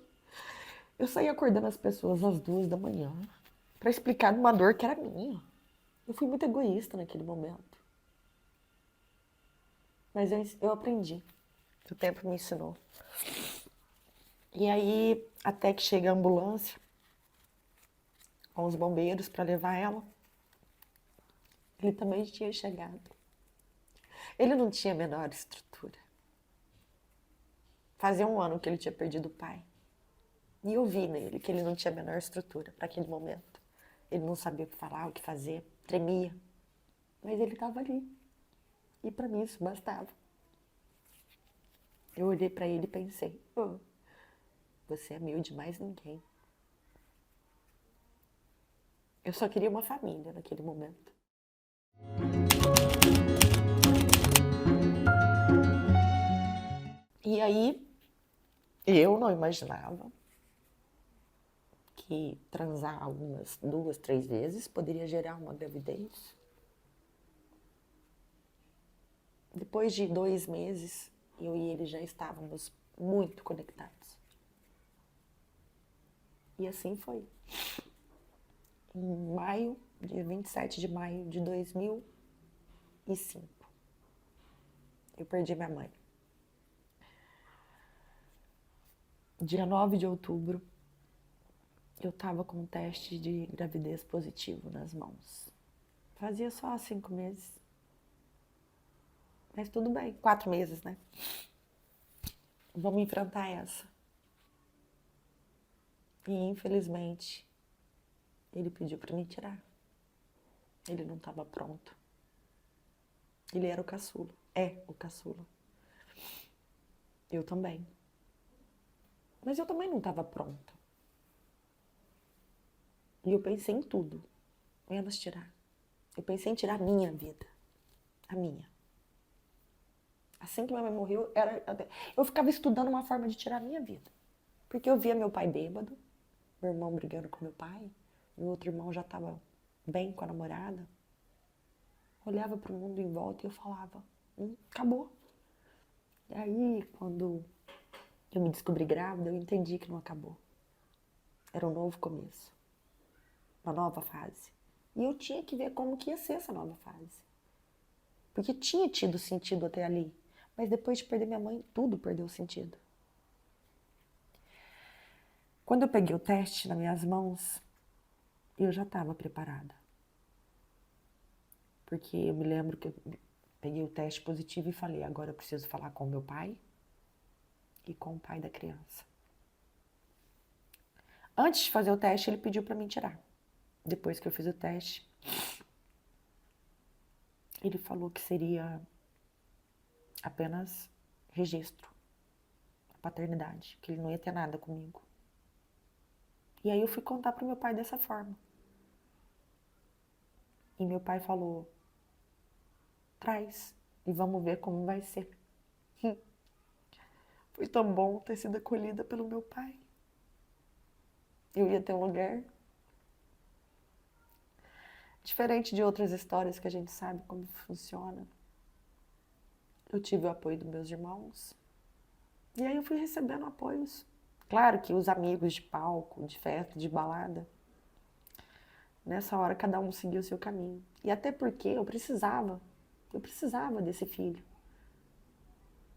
Eu saí acordando as pessoas às 2 da manhã para explicar uma dor que era minha. Eu fui muito egoísta naquele momento. Mas eu aprendi. O tempo me ensinou. E aí, até que chega a ambulância com os bombeiros para levar ela, ele também tinha chegado. Ele não tinha a menor estrutura. Fazia 1 ano que ele tinha perdido o pai. E eu vi nele que ele não tinha a menor estrutura para aquele momento. Ele não sabia o que falar, o que fazer, tremia. Mas ele estava ali. E para mim isso bastava. Eu olhei para ele e pensei, oh, você é meu de mais ninguém. Eu só queria uma família naquele momento. E aí, eu não imaginava que transar algumas 2, 3 vezes poderia gerar uma gravidez. Depois de 2 meses, eu e ele já estávamos muito conectados. E assim foi. Em maio, dia 27 de maio de 2005, eu perdi minha mãe. Dia 9 de outubro, eu estava com um teste de gravidez positivo nas mãos. Fazia só 5 meses. Mas tudo bem, 4 meses, né? Vamos enfrentar essa. E infelizmente, ele pediu para me tirar. Ele não estava pronto. Ele era o caçula. É o caçula. Eu também. Mas eu também não estava pronta. E eu pensei em tudo, menos tirar. Eu pensei em tirar a minha vida. A minha. Assim que minha mãe morreu, eu ficava estudando uma forma de tirar a minha vida. Porque eu via meu pai bêbado, meu irmão brigando com meu pai, meu outro irmão já estava bem com a namorada. Olhava para o mundo em volta e eu falava, acabou. E aí, quando eu me descobri grávida, eu entendi que não acabou. Era um novo começo. Uma nova fase. E eu tinha que ver como que ia ser essa nova fase. Porque tinha tido sentido até ali. Mas depois de perder minha mãe, tudo perdeu sentido. Quando eu peguei o teste nas minhas mãos, eu já estava preparada. Porque eu me lembro que eu peguei o teste positivo e falei, agora eu preciso falar com meu pai e com o pai da criança. Antes de fazer o teste, ele pediu para mim tirar. Depois que eu fiz o teste, ele falou que seria apenas registro, a paternidade, que ele não ia ter nada comigo. E aí eu fui contar pro meu pai dessa forma. E meu pai falou, traz e vamos ver como vai ser. Foi tão bom ter sido acolhida pelo meu pai. Eu ia ter um lugar. Diferente de outras histórias que a gente sabe como funciona. Eu tive o apoio dos meus irmãos. E aí eu fui recebendo apoios. Claro que os amigos de palco, de festa, de balada. Nessa hora cada um seguiu o seu caminho. E até porque eu precisava desse filho.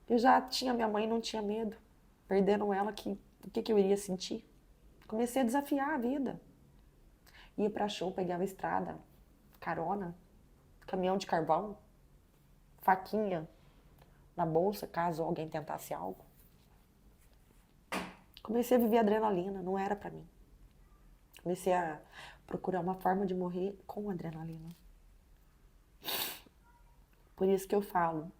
Eu já tinha minha mãe e não tinha medo. Perdendo ela, o que eu iria sentir? Comecei a desafiar a vida. Ia pra show, pegava estrada, carona, caminhão de carvão, faquinha na bolsa, caso alguém tentasse algo. Comecei a viver adrenalina, não era pra mim. Comecei a procurar uma forma de morrer com adrenalina. Por isso que eu falo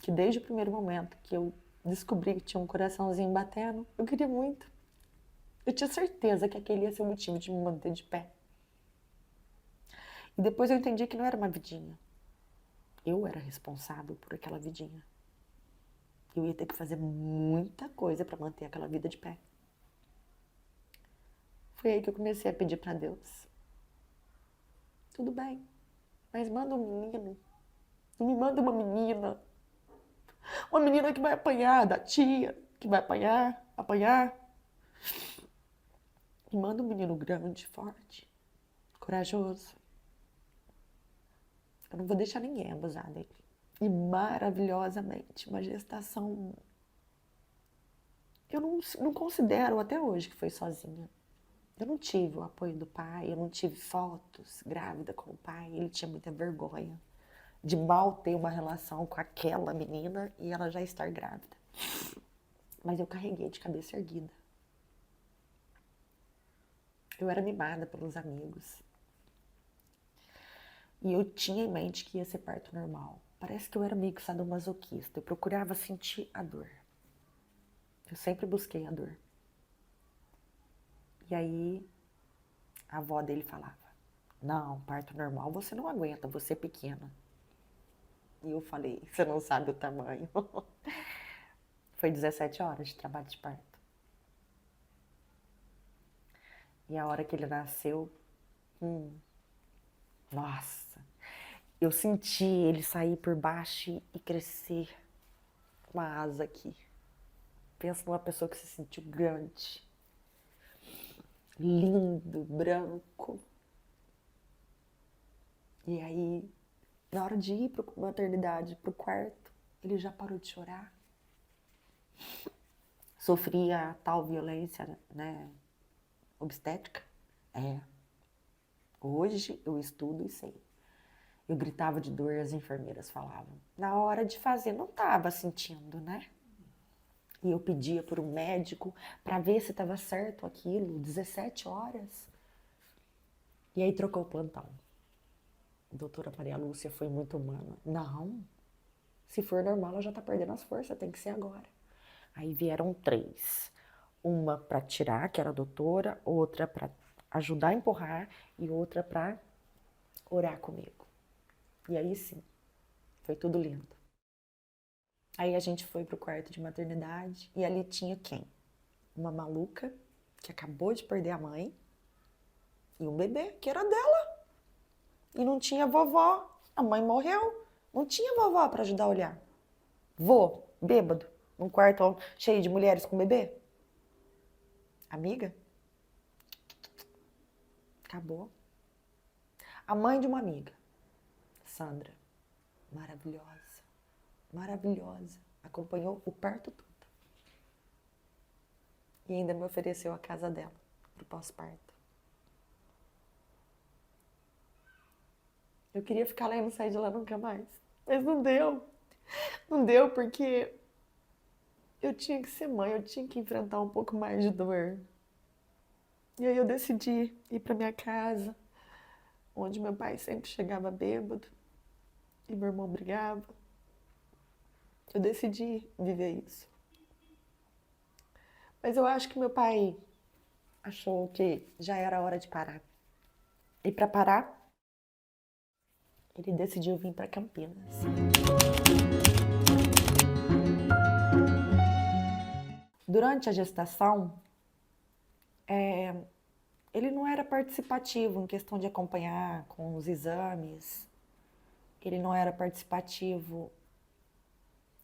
que desde o primeiro momento que eu descobri que tinha um coraçãozinho batendo, eu queria muito. Eu tinha certeza que aquele ia ser o motivo de me manter de pé. E depois eu entendi que não era uma vidinha. Eu era responsável por aquela vidinha. Eu ia ter que fazer muita coisa para manter aquela vida de pé. Foi aí que eu comecei a pedir para Deus. Tudo bem, mas manda um menino. Não me manda uma menina. Uma menina que vai apanhar da tia, que vai apanhar. Me manda um menino grande, forte, corajoso. Eu não vou deixar ninguém abusar dele. E maravilhosamente, uma gestação... Eu não considero até hoje que foi sozinha. Eu não tive o apoio do pai, eu não tive fotos grávida com o pai. Ele tinha muita vergonha de mal ter uma relação com aquela menina e ela já estar grávida. Mas eu carreguei de cabeça erguida. Eu era mimada pelos amigos. E eu tinha em mente que ia ser parto normal. Parece que eu era meio sadomasoquista. Eu procurava sentir a dor. Eu sempre busquei a dor. E aí, a avó dele falava, não, parto normal você não aguenta, você é pequena. E eu falei, você não sabe o tamanho. Foi 17 horas de trabalho de parto. E a hora que ele nasceu, nossa, eu senti ele sair por baixo e crescer uma asa aqui. Pensa numa pessoa que se sentiu grande, lindo, branco. E aí, na hora de ir para a maternidade, para o quarto, ele já parou de chorar. Sofria tal violência, né, obstétrica. Hoje eu estudo e sei. Eu gritava de dor e as enfermeiras falavam. Na hora de fazer, não estava sentindo, né? E eu pedia por um médico para ver se estava certo aquilo, 17 horas. E aí trocou o plantão. A doutora Maria Lúcia foi muito humana. Não, se for normal, ela já está perdendo as forças, tem que ser agora. Aí vieram 3. Uma para tirar, que era a doutora, outra para ajudar a empurrar e outra para orar comigo. E aí sim, foi tudo lindo. Aí a gente foi pro quarto de maternidade e ali tinha quem? Uma maluca que acabou de perder a mãe e um bebê que era dela. E não tinha vovó, a mãe morreu, não tinha vovó para ajudar a olhar. Vô, bêbado, num quarto cheio de mulheres com bebê. Amiga? Acabou. A mãe de uma amiga, Sandra, maravilhosa, maravilhosa, acompanhou o parto todo. E ainda me ofereceu a casa dela pro pós-parto. Eu queria ficar lá e não sair de lá nunca mais, mas não deu. Não deu porque eu tinha que ser mãe, eu tinha que enfrentar um pouco mais de dor. E aí eu decidi ir pra minha casa, onde meu pai sempre chegava bêbado e meu irmão brigava. Eu decidi viver isso. Mas eu acho que meu pai achou que já era hora de parar. E para parar, ele decidiu vir para Campinas. Durante a gestação, ele não era participativo em questão de acompanhar com os exames. Ele não era participativo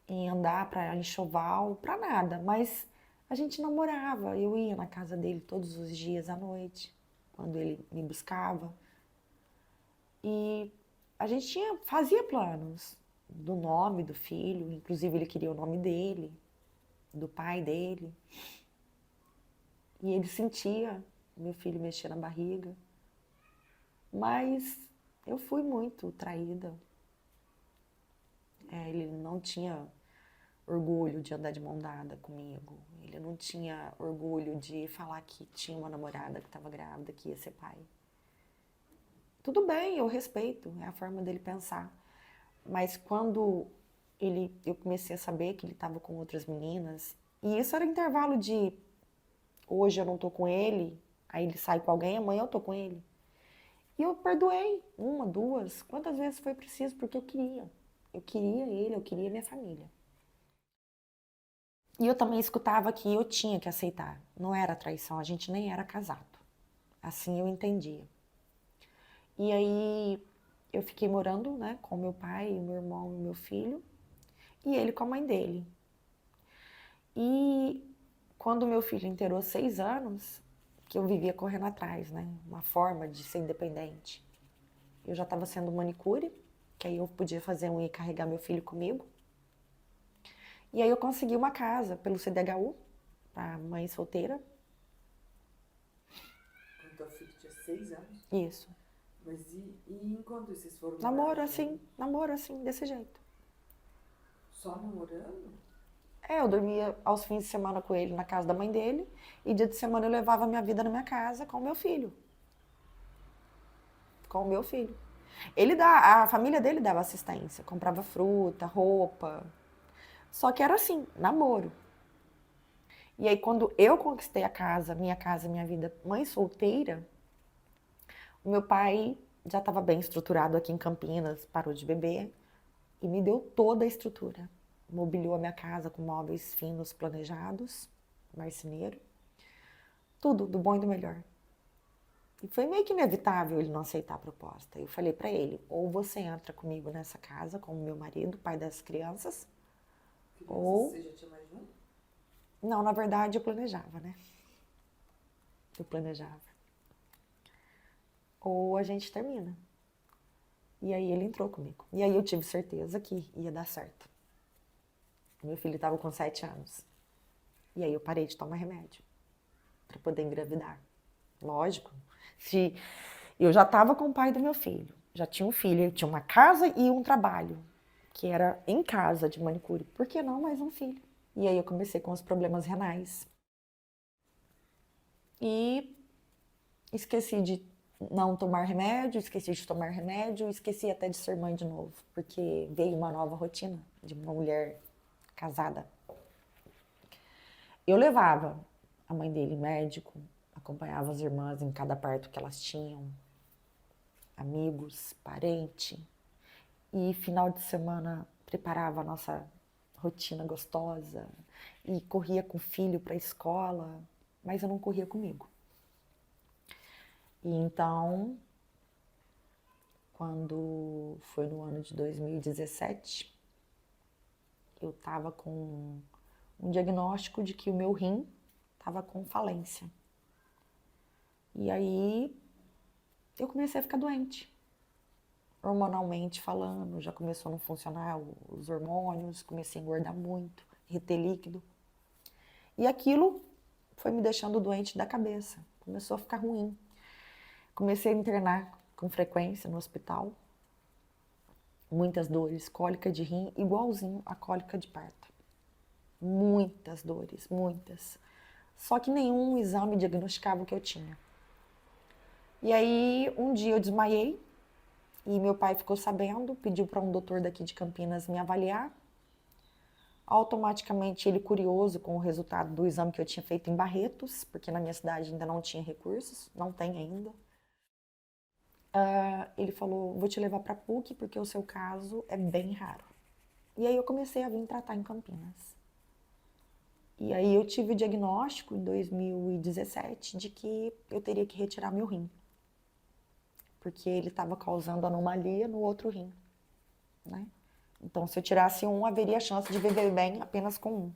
em andar para enxoval, para nada. Mas a gente namorava. Eu ia na casa dele todos os dias à noite, quando ele me buscava. E a gente fazia planos do nome do filho. Inclusive ele queria o nome dele, do pai dele. E ele sentia meu filho mexer na barriga. Mas eu fui muito traída. Ele não tinha orgulho de andar de mão dada comigo. Ele não tinha orgulho de falar que tinha uma namorada que estava grávida, que ia ser pai. Tudo bem, eu respeito, é a forma dele pensar. Mas quando eu comecei a saber que ele estava com outras meninas, e isso era intervalo de hoje eu não tô com ele, aí ele sai com alguém, amanhã eu tô com ele. E eu perdoei, 1, 2, quantas vezes foi preciso, porque eu queria. Eu queria ele, eu queria minha família. E eu também escutava que eu tinha que aceitar. Não era traição, a gente nem era casado. Assim eu entendia. E aí eu fiquei morando, né, com meu pai, meu irmão e meu filho. E ele com a mãe dele. E quando meu filho inteirou 6 anos, que eu vivia correndo atrás, né, uma forma de ser independente. Eu já estava sendo manicure, que aí eu podia fazer e carregar meu filho comigo. E aí eu consegui uma casa pelo CDHU, para mãe solteira. Quando teu filho tinha 6 anos? Isso. Mas e enquanto vocês foram Namoro assim, desse jeito. Só namorando? Eu dormia aos fins de semana com ele na casa da mãe dele, e dia de semana eu levava a minha vida na minha casa com o meu filho. Com o meu filho. A família dele dava assistência, comprava fruta, roupa. Só que era assim, namoro. E aí quando eu conquistei a casa, minha vida, mãe solteira, o meu pai já estava bem estruturado aqui em Campinas, parou de beber e me deu toda a estrutura. Mobiliou a minha casa com móveis finos planejados, marceneiro, tudo do bom e do melhor. E foi meio que inevitável ele não aceitar a proposta. Eu falei para ele, ou você entra comigo nessa casa como meu marido, pai das crianças, ou... Você já tinha mais de um? Não, na verdade eu planejava, né? Eu planejava. Ou a gente termina. E aí ele entrou comigo. E aí eu tive certeza que ia dar certo. Meu filho estava com 7 anos. E aí eu parei de tomar remédio para poder engravidar. Lógico, se eu já estava com o pai do meu filho, já tinha um filho, eu tinha uma casa e um trabalho, que era em casa de manicure. Por que não mais um filho? E aí eu comecei com os problemas renais. E esqueci de não tomar remédio, esqueci de tomar remédio, esqueci até de ser mãe de novo, porque veio uma nova rotina de uma mulher casada. Eu levava a mãe dele médico, acompanhava as irmãs em cada parto que elas tinham, amigos, parente, e final de semana preparava a nossa rotina gostosa e corria com o filho para a escola, mas eu não corria comigo. E então, quando foi no ano de 2017, eu estava com um diagnóstico de que o meu rim estava com falência. E aí eu comecei a ficar doente. Hormonalmente falando, já começou a não funcionar os hormônios, comecei a engordar muito, reter líquido. E aquilo foi me deixando doente da cabeça, começou a ficar ruim. Comecei a internar com frequência no hospital, muitas dores, cólica de rim, igualzinho a cólica de parto. Muitas dores, muitas. Só que nenhum exame diagnosticava o que eu tinha. E aí, um dia eu desmaiei e meu pai ficou sabendo, pediu para um doutor daqui de Campinas me avaliar. Automaticamente, ele curioso com o resultado do exame que eu tinha feito em Barretos, porque na minha cidade ainda não tinha recursos, não tem ainda. Ele falou, vou te levar para PUC porque o seu caso é bem raro. E aí eu comecei a vir tratar em Campinas. E aí eu tive o diagnóstico em 2017 de que eu teria que retirar meu rim. Porque ele estava causando anomalia no outro rim, né? Então se eu tirasse um, haveria chance de viver bem apenas com um.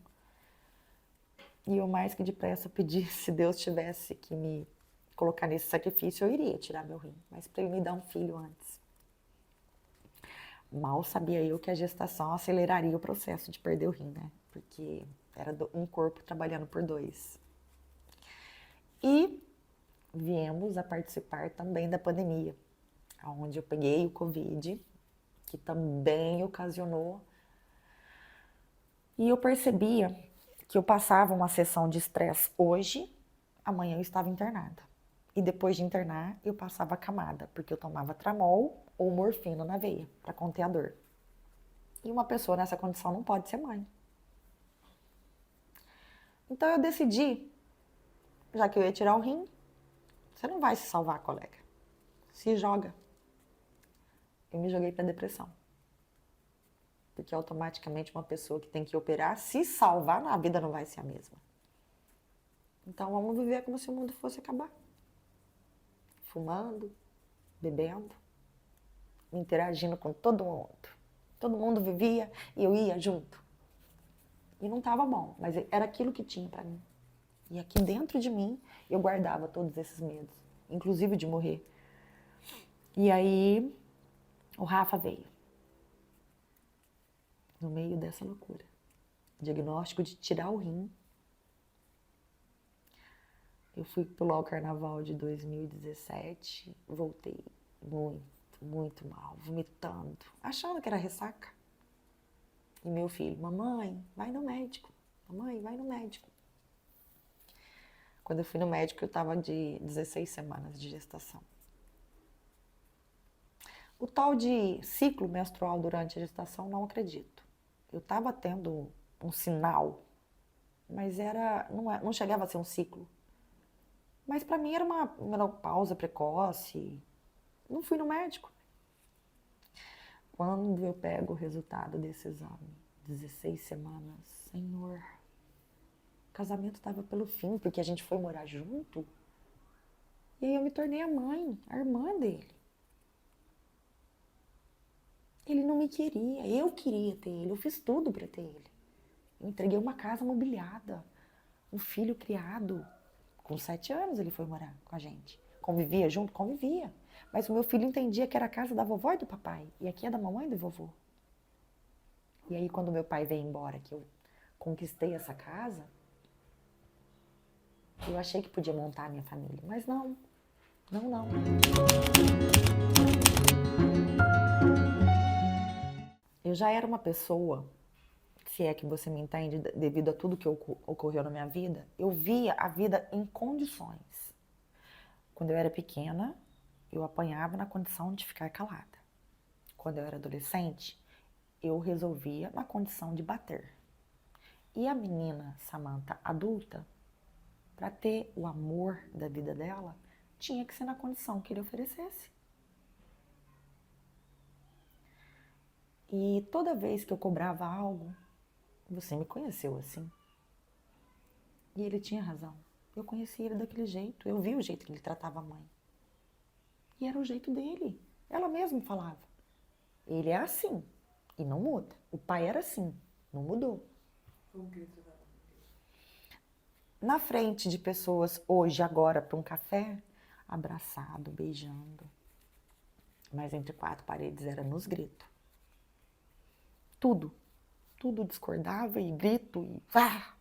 E eu mais que depressa pedi, se Deus tivesse que me colocar nesse sacrifício, eu iria tirar meu rim. Mas para ele me dar um filho antes. Mal sabia eu que a gestação aceleraria o processo de perder o rim, né? Porque era um corpo trabalhando por 2. E viemos a participar também da pandemia, onde eu peguei o Covid, que também ocasionou. E eu percebia que eu passava uma sessão de estresse hoje, amanhã eu estava internada. E depois de internar, eu passava camada, porque eu tomava tramol ou morfina na veia, para conter a dor. E uma pessoa nessa condição não pode ser mãe. Então eu decidi, já que eu ia tirar o rim, você não vai se salvar, colega. Se joga. Eu me joguei para depressão. Porque automaticamente uma pessoa que tem que operar, se salvar, a vida não vai ser a mesma. Então vamos viver como se o mundo fosse acabar. Fumando, bebendo, interagindo com todo mundo. Todo mundo vivia e eu ia junto. E não estava bom, mas era aquilo que tinha para mim. E aqui dentro de mim, eu guardava todos esses medos, inclusive de morrer. E aí, o Rafa veio. No meio dessa loucura. Diagnóstico de tirar o rim. Eu fui pular o carnaval de 2017, voltei muito mal, vomitando, achando que era ressaca. E meu filho, mamãe, vai no médico. Mamãe, vai no médico. Quando eu fui no médico, eu estava de 16 semanas de gestação. O tal de ciclo menstrual durante a gestação, não acredito. Eu estava tendo um sinal, mas não chegava a ser um ciclo. Mas para mim era uma menopausa precoce. Não fui no médico. Quando eu pego o resultado desse exame, 16 semanas, Senhor, o casamento estava pelo fim, porque a gente foi morar junto. E aí eu me tornei a mãe, a irmã dele. Ele não me queria, eu queria ter ele, eu fiz tudo para ter ele. Eu entreguei uma casa mobiliada, um filho criado. Com 7 anos ele foi morar com a gente. Convivia junto? Convivia. Mas o meu filho entendia que era a casa da vovó e do papai. E aqui é da mamãe e do vovô. E aí quando meu pai veio embora, que eu conquistei essa casa, eu achei que podia montar a minha família. Mas não, não. Eu já era uma pessoa, se é que você me entende, devido a tudo que ocorreu na minha vida, eu via a vida em condições. Quando eu era pequena, eu apanhava na condição de ficar calada. Quando eu era adolescente, eu resolvia na condição de bater. E a menina Samantha adulta, para ter o amor da vida dela, tinha que ser na condição que ele oferecesse. E toda vez que eu cobrava algo, você me conheceu assim. E ele tinha razão. Eu conhecia ele daquele jeito, eu vi o jeito que ele tratava a mãe. E era o jeito dele. Ela mesma falava. Ele é assim e não muda. O pai era assim, não mudou. Como que ele tratava? Na frente de pessoas, hoje, agora, para um café, abraçado, beijando. Mas entre 4 paredes era nos gritos. Tudo discordava e grito e vá.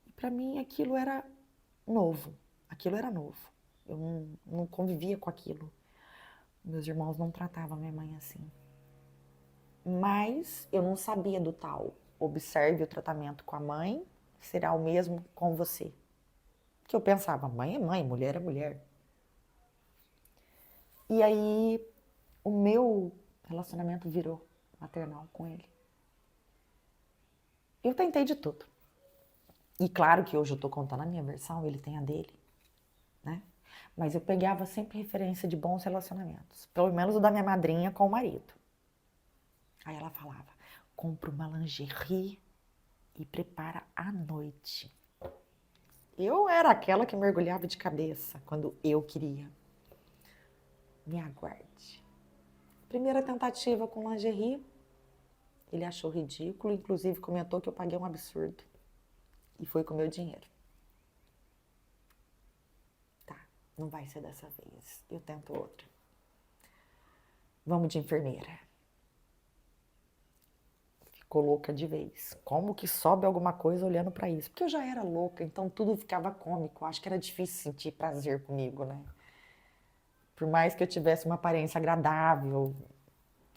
E para mim aquilo era novo. Eu não convivia com aquilo. Meus irmãos não tratavam minha mãe assim. Mas eu não sabia do tal. Observe o tratamento com a mãe, será o mesmo com você. Que eu pensava, mãe é mãe, mulher é mulher. E aí o meu relacionamento virou maternal com ele. Eu tentei de tudo. E claro que hoje eu tô contando a minha versão, ele tem a dele, né? Mas eu pegava sempre referência de bons relacionamentos. Pelo menos o da minha madrinha com o marido. Aí ela falava, compra uma lingerie e prepara à noite. Eu era aquela que mergulhava de cabeça quando eu queria. Me aguarde. Primeira tentativa com lingerie, ele achou ridículo, inclusive comentou que eu paguei um absurdo. E foi com o meu dinheiro. Tá, não vai ser dessa vez. Eu tento outra. Vamos de enfermeira. Ficou louca de vez. Como que sobe alguma coisa olhando pra isso? Porque eu já era louca, então tudo ficava cômico. Acho que era difícil sentir prazer comigo, né? Por mais que eu tivesse uma aparência agradável,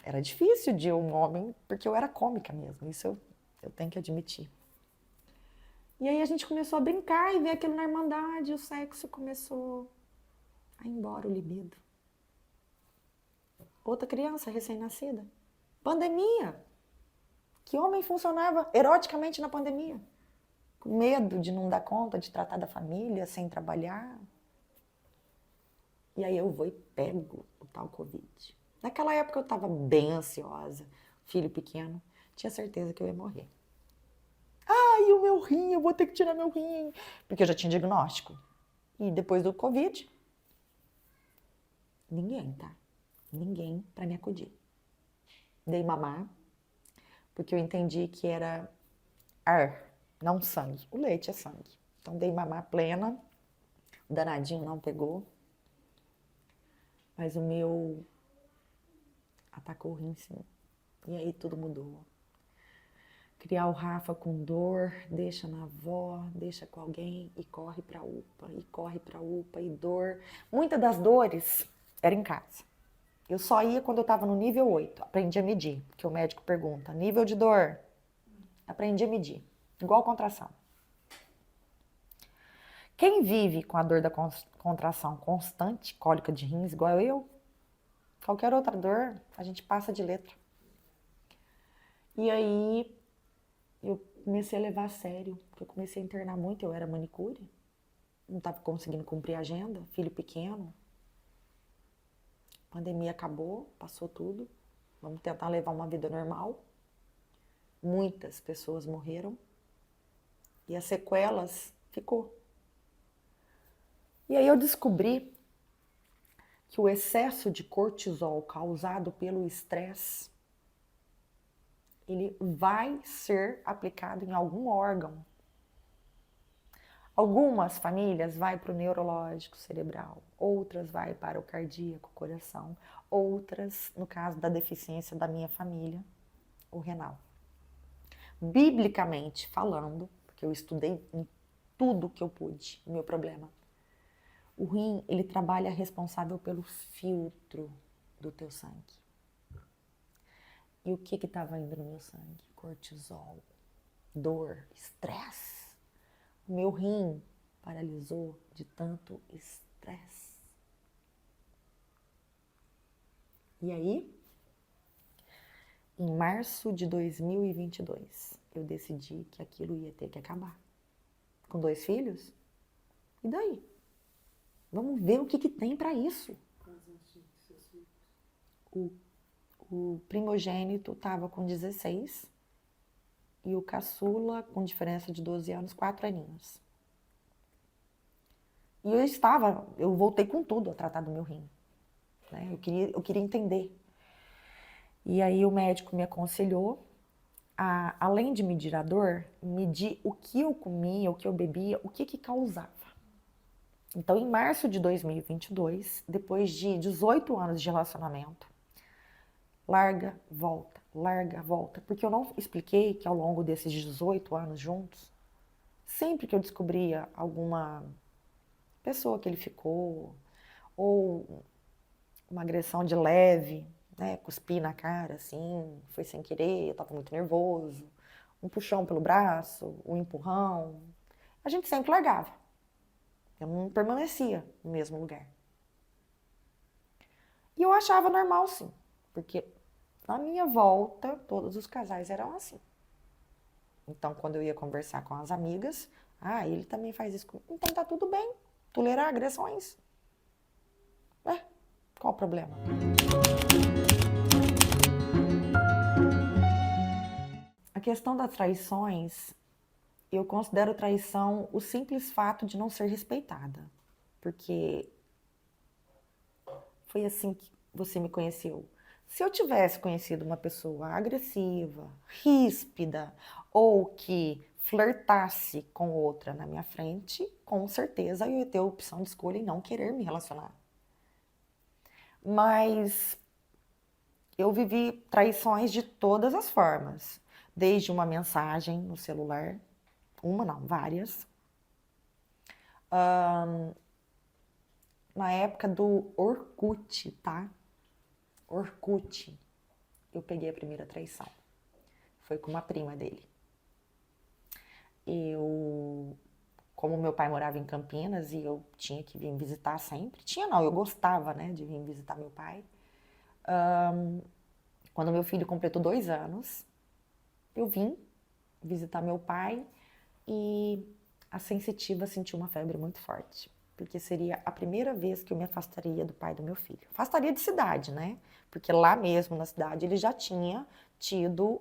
era difícil de um homem, porque eu era cômica mesmo. Isso eu tenho que admitir. E aí a gente começou a brincar e ver aquilo na irmandade, o sexo começou a ir embora, o libido. Outra criança recém-nascida. Pandemia. Que homem funcionava eroticamente na pandemia? Com medo de não dar conta de tratar da família, sem trabalhar. E aí eu vou e pego o tal Covid. Naquela época eu estava bem ansiosa, filho pequeno, tinha certeza que eu ia morrer. Ai, o meu rim, eu vou ter que tirar meu rim. Porque eu já tinha diagnóstico. E depois do Covid, ninguém, tá? Ninguém para me acudir. Dei mamar, porque eu entendi que era ar, não sangue. O leite é sangue. Então dei mamar plena, o danadinho não pegou. Mas o meu atacou o rim, sim. E aí tudo mudou. Criar o Rafa com dor, deixa na avó, deixa com alguém e corre pra UPA, e corre pra UPA, e dor. Muitas das dores eram em casa. Eu só ia quando eu estava no nível 8, aprendi a medir, porque o médico pergunta, nível de dor, aprendi a medir, igual contração. Quem vive com a dor da contração constante, cólica de rins, igual eu, Qualquer outra dor, a gente passa de letra. E aí eu comecei a levar a sério, porque eu comecei a internar muito, eu era manicure, não estava conseguindo cumprir a agenda, filho pequeno. Pandemia acabou, passou tudo, vamos tentar levar uma vida normal. Muitas pessoas morreram e as sequelas ficou. E aí eu descobri que o excesso de cortisol causado pelo estresse, ele vai ser aplicado em algum órgão. Algumas famílias vai para o neurológico cerebral, outras vai para o cardíaco, coração, outras, no caso da deficiência da minha família, o renal. Biblicamente falando, porque eu estudei em tudo que eu pude, o meu problema, o rim, ele trabalha responsável pelo filtro do teu sangue. E o que estava indo no meu sangue? Cortisol, dor, estresse. O meu rim paralisou de tanto estresse. E aí, em março de 2022, eu decidi que aquilo ia ter que acabar. Com 2 filhos? E daí? Vamos ver o que tem para isso. Quantos anos tinha seus filhos? O primogênito estava com 16 e o caçula, com diferença de 12 anos, 4 aninhos. E eu voltei com tudo a tratar do meu rim. Né? Eu queria entender. E aí o médico me aconselhou a, além de medir a dor, medir o que eu comia, o que eu bebia, o que causava. Então, em março de 2022, depois de 18 anos de relacionamento, larga, volta, porque eu não expliquei que ao longo desses 18 anos juntos, sempre que eu descobria alguma pessoa que ele ficou, ou uma agressão de leve, né, cuspi na cara, assim, foi sem querer, eu tava muito nervoso, um puxão pelo braço, um empurrão, a gente sempre largava. Eu não permanecia no mesmo lugar. E eu achava normal, sim, porque na minha volta, todos os casais eram assim. Então, quando eu ia conversar com as amigas, ele também faz isso comigo. Então tá tudo bem, tolerar agressões. Qual o problema? A questão das traições, eu considero traição o simples fato de não ser respeitada. Porque foi assim que você me conheceu. Se eu tivesse conhecido uma pessoa agressiva, ríspida, ou que flertasse com outra na minha frente, com certeza eu ia ter a opção de escolha em não querer me relacionar. Mas eu vivi traições de todas as formas. Desde uma mensagem no celular, uma não, várias. Na época do Orkut, tá? Orkut, eu peguei a primeira traição. Foi com uma prima dele. Como meu pai morava em Campinas e eu tinha que vir visitar sempre. Eu gostava, né, de vir visitar meu pai. Quando meu filho completou 2 anos, eu vim visitar meu pai e a sensitiva sentiu uma febre muito forte. Porque seria a primeira vez que eu me afastaria do pai do meu filho. Afastaria de cidade, né? Porque lá mesmo na cidade ele já tinha tido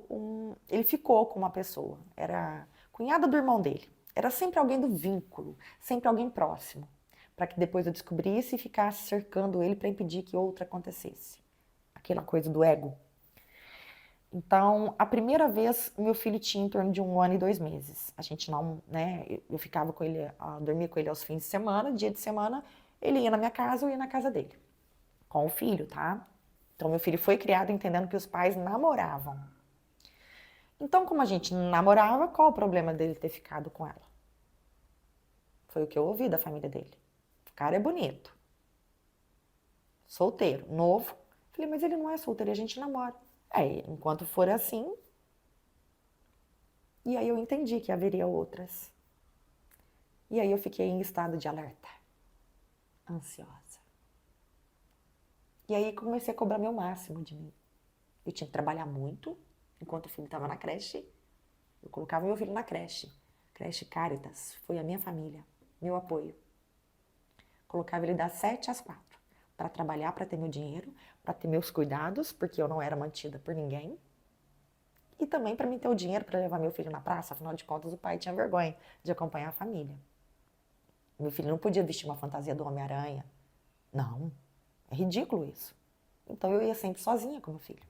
ele ficou com uma pessoa. Era cunhada do irmão dele. Era sempre alguém do vínculo, sempre alguém próximo. Para que depois eu descobrisse e ficasse cercando ele para impedir que outra acontecesse. Aquela coisa do ego. Então, a primeira vez, meu filho tinha em torno de 1 ano e 2 meses. A gente não, né, eu ficava com ele, dormia com ele aos fins de semana, dia de semana, ele ia na minha casa, eu ia na casa dele. Com o filho, tá? Então, meu filho foi criado entendendo que os pais namoravam. Então, como a gente namorava, qual o problema dele ter ficado com ela? Foi o que eu ouvi da família dele. O cara é bonito. Solteiro, novo. Falei, mas ele não é solteiro, a gente namora. Enquanto for assim. E aí eu entendi que haveria outras. E aí eu fiquei em estado de alerta, ansiosa. E aí comecei a cobrar meu máximo de mim. Eu tinha que trabalhar muito, enquanto o filho estava na creche. Eu colocava meu filho na creche. Creche Caritas, foi a minha família, meu apoio. Colocava ele das 7 às 4 para trabalhar, para ter meu dinheiro, para ter meus cuidados, porque eu não era mantida por ninguém. E também para mim ter o dinheiro para levar meu filho na praça, afinal de contas o pai tinha vergonha de acompanhar a família. Meu filho não podia vestir uma fantasia do Homem-Aranha. Não, é ridículo isso. Então eu ia sempre sozinha com meu filho.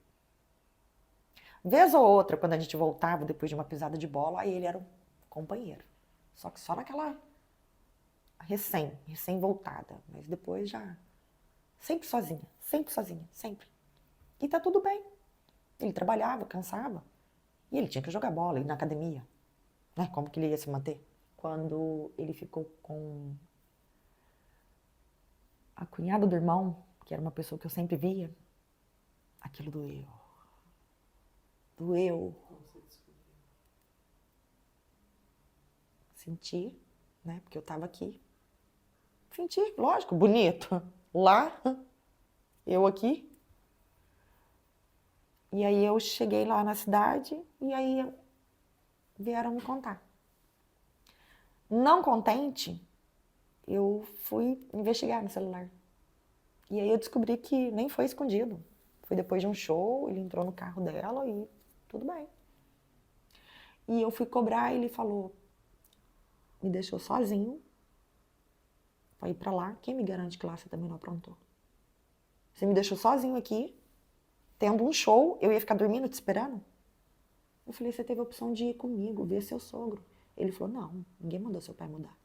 Vez ou outra, quando a gente voltava depois de uma pisada de bola, aí ele era o companheiro. Só que só naquela recém-voltada. Mas depois já... Sempre sozinha, sempre. E tá tudo bem. Ele trabalhava, cansava. E ele tinha que jogar bola, ir na academia. Né? Como que ele ia se manter? Quando ele ficou com a cunhada do irmão, que era uma pessoa que eu sempre via, aquilo doeu. Doeu. Senti, né? Porque eu tava aqui. Senti, lógico, bonito. Lá, eu aqui. E aí eu cheguei lá na cidade e aí vieram me contar. Não contente, eu fui investigar no celular. E aí eu descobri que nem foi escondido. Foi depois de um show, ele entrou no carro dela e tudo bem. E eu fui cobrar e ele falou, me deixou sozinho pra ir pra lá. Quem me garante que lá você também não aprontou? Você me deixou sozinho aqui, tendo um show, eu ia ficar dormindo te esperando? Eu falei, você teve a opção de ir comigo, ver seu sogro. Ele falou, não, ninguém mandou seu pai mudar.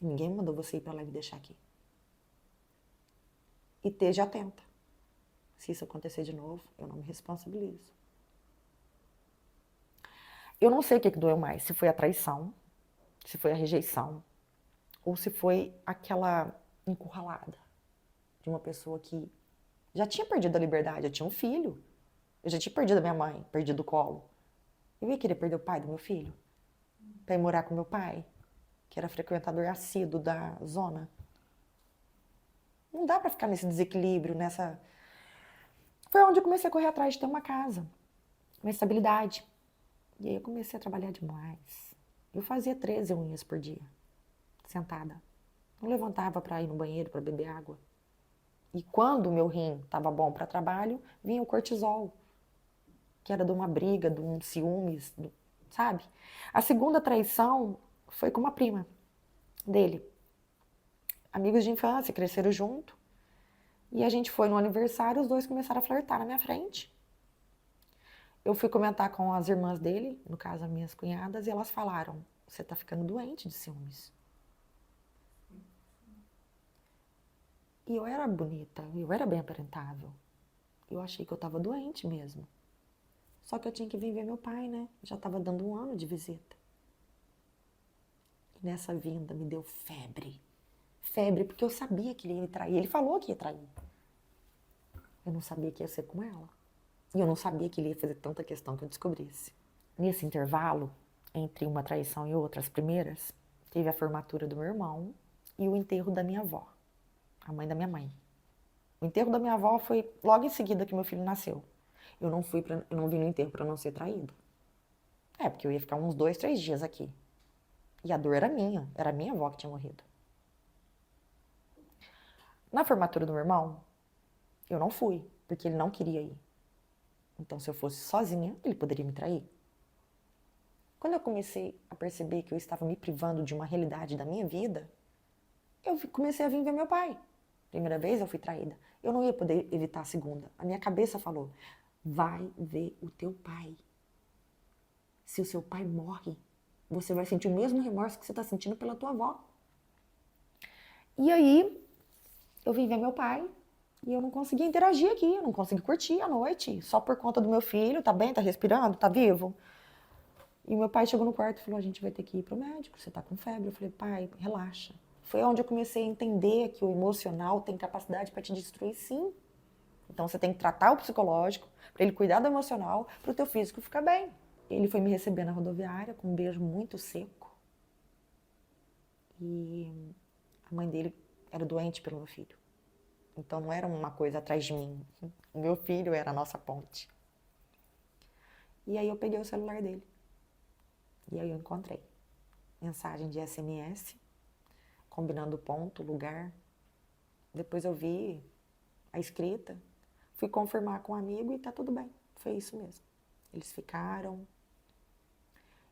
Ninguém mandou você ir pra lá e me deixar aqui. E esteja atenta. Se isso acontecer de novo, eu não me responsabilizo. Eu não sei o que doeu mais, se foi a traição, se foi a rejeição, ou se foi aquela encurralada de uma pessoa que já tinha perdido a liberdade, eu tinha um filho, eu já tinha perdido a minha mãe, perdido o colo. Eu ia querer perder o pai do meu filho, pra ir morar com meu pai, que era frequentador assíduo da zona. Não dá pra ficar nesse desequilíbrio, nessa... Foi onde eu comecei a correr atrás de ter uma casa, uma estabilidade. E aí eu comecei a trabalhar demais. Eu fazia 13 unhas por dia, sentada. Não levantava para ir no banheiro, para beber água. E quando o meu rim estava bom para trabalho, vinha o cortisol, que era de uma briga, de um ciúmes, sabe? A segunda traição foi com uma prima dele. Amigos de infância, cresceram junto. E a gente foi no aniversário, os dois começaram a flertar na minha frente. Eu fui comentar com as irmãs dele, no caso as minhas cunhadas, e elas falaram, você tá ficando doente de ciúmes. E eu era bonita, eu era bem aparentável. Eu achei que eu tava doente mesmo. Só que eu tinha que vir ver meu pai, né? Já tava dando 1 ano de visita. E nessa vinda me deu febre. Febre, porque eu sabia que ele ia me trair. Ele falou que ia trair. Eu não sabia que ia ser com ela. E eu não sabia que ele ia fazer tanta questão que eu descobrisse. Nesse intervalo, entre uma traição e outra, as primeiras, teve a formatura do meu irmão e o enterro da minha avó, a mãe da minha mãe. O enterro da minha avó foi logo em seguida que meu filho nasceu. Eu não vim no enterro para não ser traída. Porque eu ia ficar uns 2, 3 dias aqui. E a dor era a minha avó que tinha morrido. Na formatura do meu irmão, eu não fui, porque ele não queria ir. Então, se eu fosse sozinha, ele poderia me trair. Quando eu comecei a perceber que eu estava me privando de uma realidade da minha vida, eu comecei a vir ver meu pai. Primeira vez eu fui traída. Eu não ia poder evitar a segunda. A minha cabeça falou, vai ver o teu pai. Se o seu pai morre, você vai sentir o mesmo remorso que você está sentindo pela tua avó. E aí, eu vim ver meu pai e eu não conseguia interagir aqui, eu não conseguia curtir a noite, só por conta do meu filho, tá bem, tá respirando, tá vivo. E meu pai chegou no quarto e falou, a gente vai ter que ir pro médico, você tá com febre. Eu falei, pai, relaxa. Foi onde eu comecei a entender que o emocional tem capacidade para te destruir, sim. Então você tem que tratar o psicológico, para ele cuidar do emocional, para o teu físico ficar bem. Ele foi me receber na rodoviária com um beijo muito seco. E a mãe dele era doente pelo meu filho. Então não era uma coisa atrás de mim. O meu filho era a nossa ponte. E aí eu peguei o celular dele. E aí eu encontrei mensagem de SMS, combinando o ponto, o lugar. Depois eu vi a escrita, fui confirmar com um amigo e tá tudo bem. Foi isso mesmo. Eles ficaram.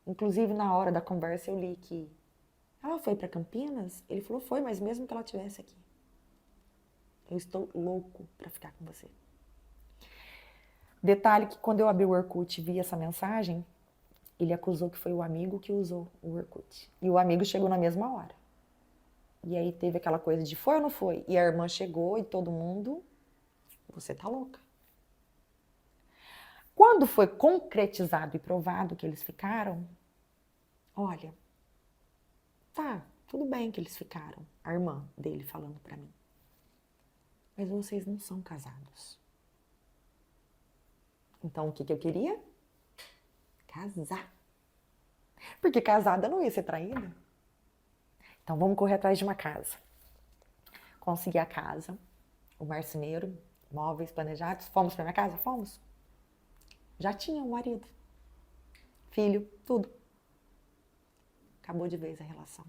Inclusive, na hora da conversa, eu li que ela foi para Campinas? Ele falou, foi, mas mesmo que ela estivesse aqui. Eu estou louco para ficar com você. Detalhe que quando eu abri o Orkut e vi essa mensagem, ele acusou que foi o amigo que usou o Orkut. E o amigo chegou na mesma hora. E aí teve aquela coisa de foi ou não foi? E a irmã chegou e todo mundo, você tá louca. Quando foi concretizado e provado que eles ficaram, olha, tá, tudo bem que eles ficaram. A irmã dele falando pra mim. Mas vocês não são casados. Então o que eu queria? Casar. Porque casada não ia ser traída. Então vamos correr atrás de uma casa. Consegui a casa, o marceneiro, móveis planejados. Fomos pra minha casa? Fomos. Já tinha um marido, filho, tudo. Acabou de vez a relação.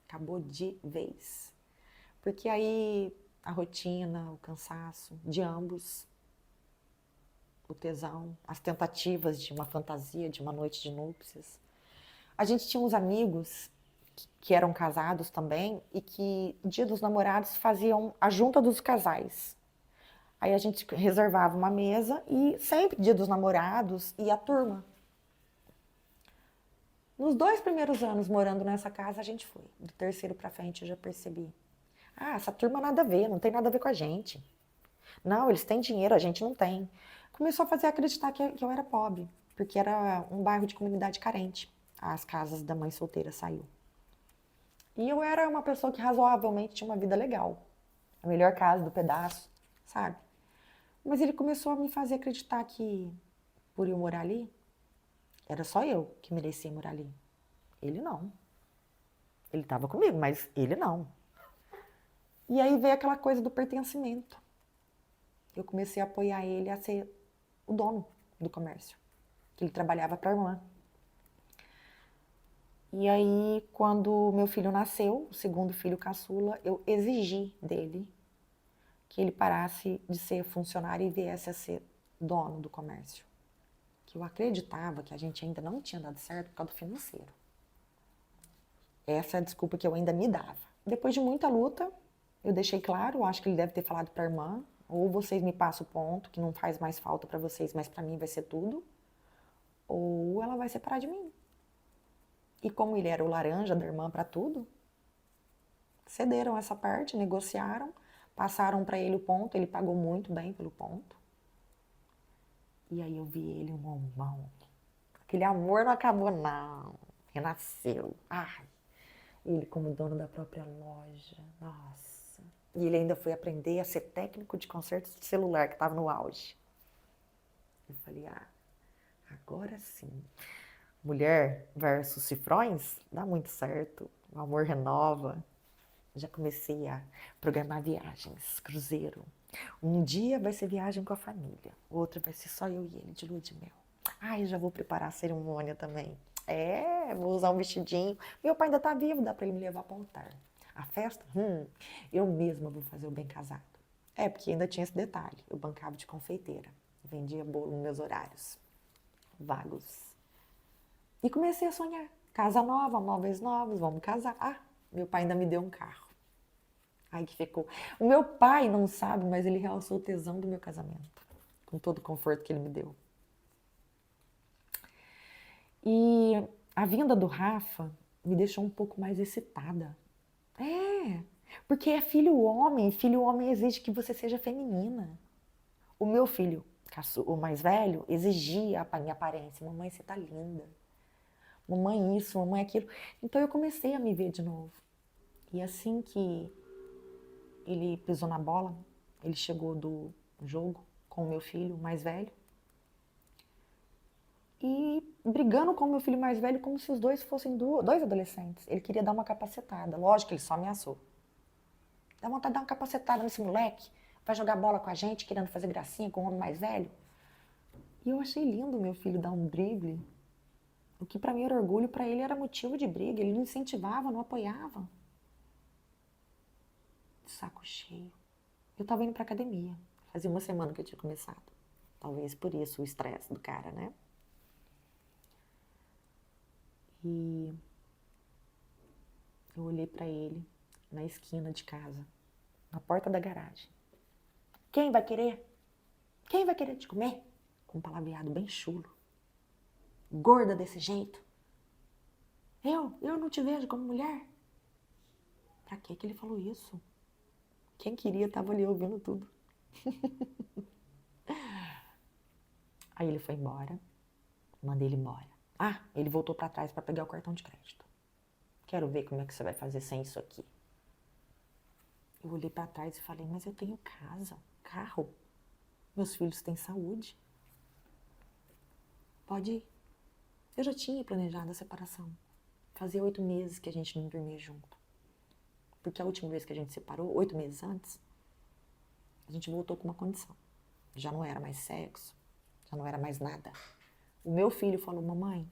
Acabou de vez. Porque aí a rotina, o cansaço de ambos, o tesão, as tentativas de uma fantasia, de uma noite de núpcias. A gente tinha uns amigos que eram casados também e que, dia dos namorados, faziam a junta dos casais. Aí a gente reservava uma mesa e sempre, dia dos namorados, ia a turma. Nos 2 primeiros anos morando nessa casa, a gente foi. Do terceiro pra frente, eu já percebi. Ah, essa turma nada a ver, não tem nada a ver com a gente. Não, eles têm dinheiro, a gente não tem. Começou a fazer acreditar que eu era pobre, porque era um bairro de comunidade carente. As casas da mãe solteira saiu. E eu era uma pessoa que razoavelmente tinha uma vida legal. A melhor casa do pedaço, sabe? Mas ele começou a me fazer acreditar que, por eu morar ali, era só eu que merecia morar ali. Ele não. Ele estava comigo, mas ele não. E aí veio aquela coisa do pertencimento. Eu comecei a apoiar ele a ser o dono do comércio, que ele trabalhava para a irmã. E aí, quando meu filho nasceu, o segundo filho caçula, eu exigi dele que ele parasse de ser funcionário e viesse a ser dono do comércio. Que eu acreditava que a gente ainda não tinha dado certo por causa do financeiro. Essa é a desculpa que eu ainda me dava. Depois de muita luta, eu deixei claro, acho que ele deve ter falado para a irmã, ou vocês me passam o ponto, que não faz mais falta para vocês, mas para mim vai ser tudo, ou ela vai separar de mim. E como ele era o laranja da irmã para tudo, cederam essa parte, negociaram, passaram para ele o ponto, ele pagou muito bem pelo ponto. E aí eu vi ele um homão. Aquele amor não acabou não, renasceu. Ai, ele como dono da própria loja, nossa. E ele ainda foi aprender a ser técnico de conserto de celular, que estava no auge. Eu falei, agora sim. Mulher versus cifrões, dá muito certo. O amor renova. Já comecei a programar viagens, cruzeiro. Um dia vai ser viagem com a família, o outro vai ser só eu e ele de lua de mel. Eu já vou preparar a cerimônia também. Vou usar um vestidinho. Meu pai ainda tá vivo, dá pra ele me levar para o altar. A festa? Eu mesma vou fazer o bem casado. Porque ainda tinha esse detalhe. Eu bancava de confeiteira. Vendia bolo nos meus horários vagos. E comecei a sonhar. Casa nova, móveis novos, vamos casar. Meu pai ainda me deu um carro. Ai, que ficou. O meu pai não sabe, mas ele realçou o tesão do meu casamento. Com todo o conforto que ele me deu. E a vinda do Rafa me deixou um pouco mais excitada. Porque é filho homem exige que você seja feminina. O meu filho, o mais velho, exigia a minha aparência. Mamãe, você tá linda. Mamãe isso, mamãe aquilo. Então eu comecei a me ver de novo. E assim que ele pisou na bola, ele chegou do jogo com o meu filho mais velho. E brigando com o meu filho mais velho como se os dois fossem dois adolescentes. Ele queria dar uma capacetada. Lógico que ele só ameaçou. Dá vontade de dar uma capacetada nesse moleque. Vai jogar bola com a gente, querendo fazer gracinha com um homem mais velho. E eu achei lindo meu filho dar um drible. O que pra mim era orgulho, pra ele era motivo de briga. Ele não incentivava, não apoiava. Saco cheio. Eu tava indo pra academia. Fazia uma semana que eu tinha começado. Talvez por isso o estresse do cara, né? E eu olhei pra ele na esquina de casa, na porta da garagem. Quem vai querer? Quem vai querer te comer? Com um palavreado bem chulo. Gorda desse jeito. Eu não te vejo como mulher. Pra que ele falou isso? Quem queria tava ali ouvindo tudo. Aí ele foi embora. Mandei ele embora. Ah, ele voltou pra trás pra pegar o cartão de crédito. Quero ver como é que você vai fazer sem isso aqui. Eu olhei pra trás e falei, mas eu tenho casa, carro. Meus filhos têm saúde. Pode ir. Eu já tinha planejado a separação. Fazia 8 meses que a gente não dormia junto. Porque a última vez que a gente separou, 8 meses antes, a gente voltou com uma condição. Já não era mais sexo, já não era mais nada. O meu filho falou, mamãe,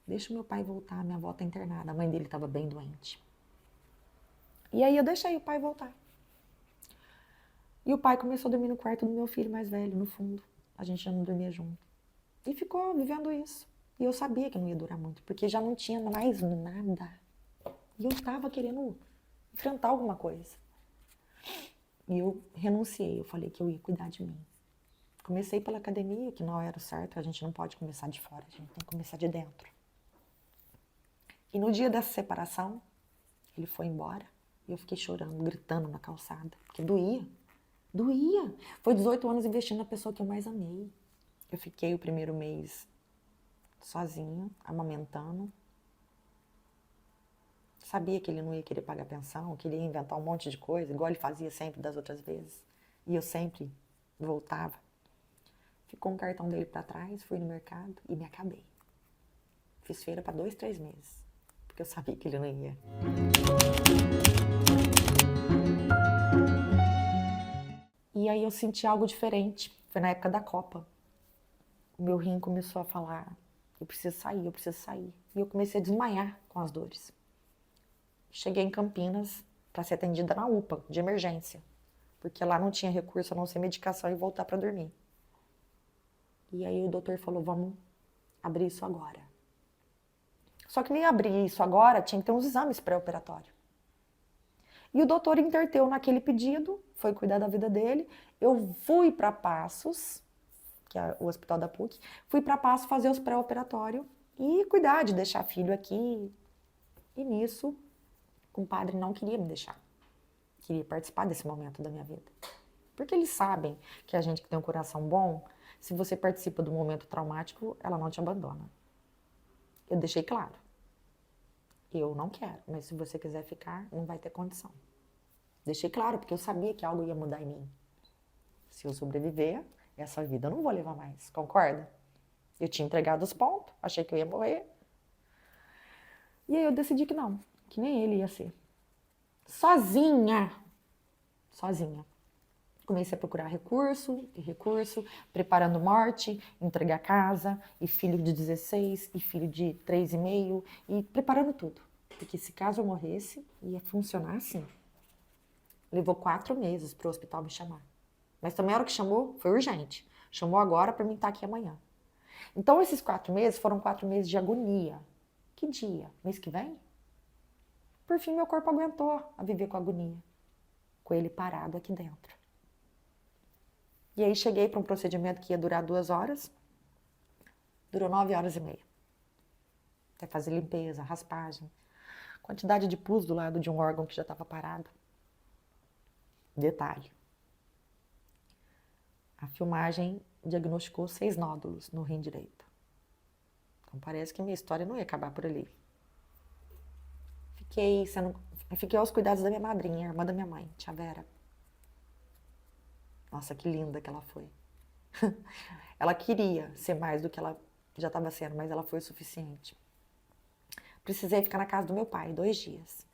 deixa o meu pai voltar, minha avó tá internada. A mãe dele estava bem doente. E aí eu deixei o pai voltar. E o pai começou a dormir no quarto do meu filho mais velho, no fundo. A gente já não dormia junto. E ficou vivendo isso. E eu sabia que não ia durar muito, porque já não tinha mais nada. E eu estava querendo enfrentar alguma coisa. E eu renunciei, eu falei que eu ia cuidar de mim. Comecei pela academia, que não era o certo, a gente não pode começar de fora, a gente tem que começar de dentro. E no dia dessa separação, ele foi embora e eu fiquei chorando, gritando na calçada, porque doía. Doía. Foi 18 anos investindo na pessoa que eu mais amei. Eu fiquei o primeiro mês sozinha, amamentando. Sabia que ele não ia querer pagar pensão, que ele ia inventar um monte de coisa, igual ele fazia sempre das outras vezes. E eu sempre voltava. Ficou um cartão dele pra trás, fui no mercado e me acabei. Fiz feira pra 2, 3 meses, porque eu sabia que ele não ia. E aí eu senti algo diferente. Foi na época da Copa. O meu rim começou a falar, eu preciso sair, eu preciso sair. E eu comecei a desmaiar com as dores. Cheguei em Campinas para ser atendida na UPA, de emergência. Porque lá não tinha recurso a não ser medicação e voltar para dormir. E aí o doutor falou, vamos abrir isso agora. Só que nem abrir isso agora, tinha que ter uns exames pré-operatórios. E o doutor interteu naquele pedido, foi cuidar da vida dele. Eu fui para Passos, que é o hospital da PUC, fui para Passos fazer os pré-operatórios e cuidar de deixar filho aqui. E nisso, o compadre não queria me deixar. Queria participar desse momento da minha vida. Porque eles sabem que a gente que tem um coração bom, se você participa do momento traumático, ela não te abandona. Eu deixei claro. Eu não quero, mas se você quiser ficar, não vai ter condição. Deixei claro, porque eu sabia que algo ia mudar em mim. Se eu sobreviver, essa vida eu não vou levar mais, concorda? Eu tinha entregado os pontos, achei que eu ia morrer. E aí eu decidi que não, que nem ele ia ser. Sozinha. Comecei a procurar recurso, preparando morte, entregar casa, e filho de 16, e filho de 3,5, e preparando tudo. Porque se caso eu morresse, ia funcionar assim. Levou 4 meses para o hospital me chamar. Mas também a hora que chamou, foi urgente. Chamou agora para mim estar aqui amanhã. Então esses 4 meses foram 4 meses de agonia. Que dia? Mês que vem? Por fim, meu corpo aguentou a viver com agonia. Com ele parado aqui dentro. E aí cheguei para um procedimento que ia durar 2 horas. Durou 9 horas e meia. Até fazer limpeza, raspagem. Quantidade de pus do lado de um órgão que já estava parado. Detalhe. A filmagem diagnosticou 6 nódulos no rim direito. Então parece que minha história não ia acabar por ali. Fiquei aos cuidados da minha madrinha, a irmã da minha mãe, tia Vera. Nossa, que linda que ela foi. Ela queria ser mais do que ela já estava sendo, mas ela foi o suficiente. Precisei ficar na casa do meu pai 2 dias.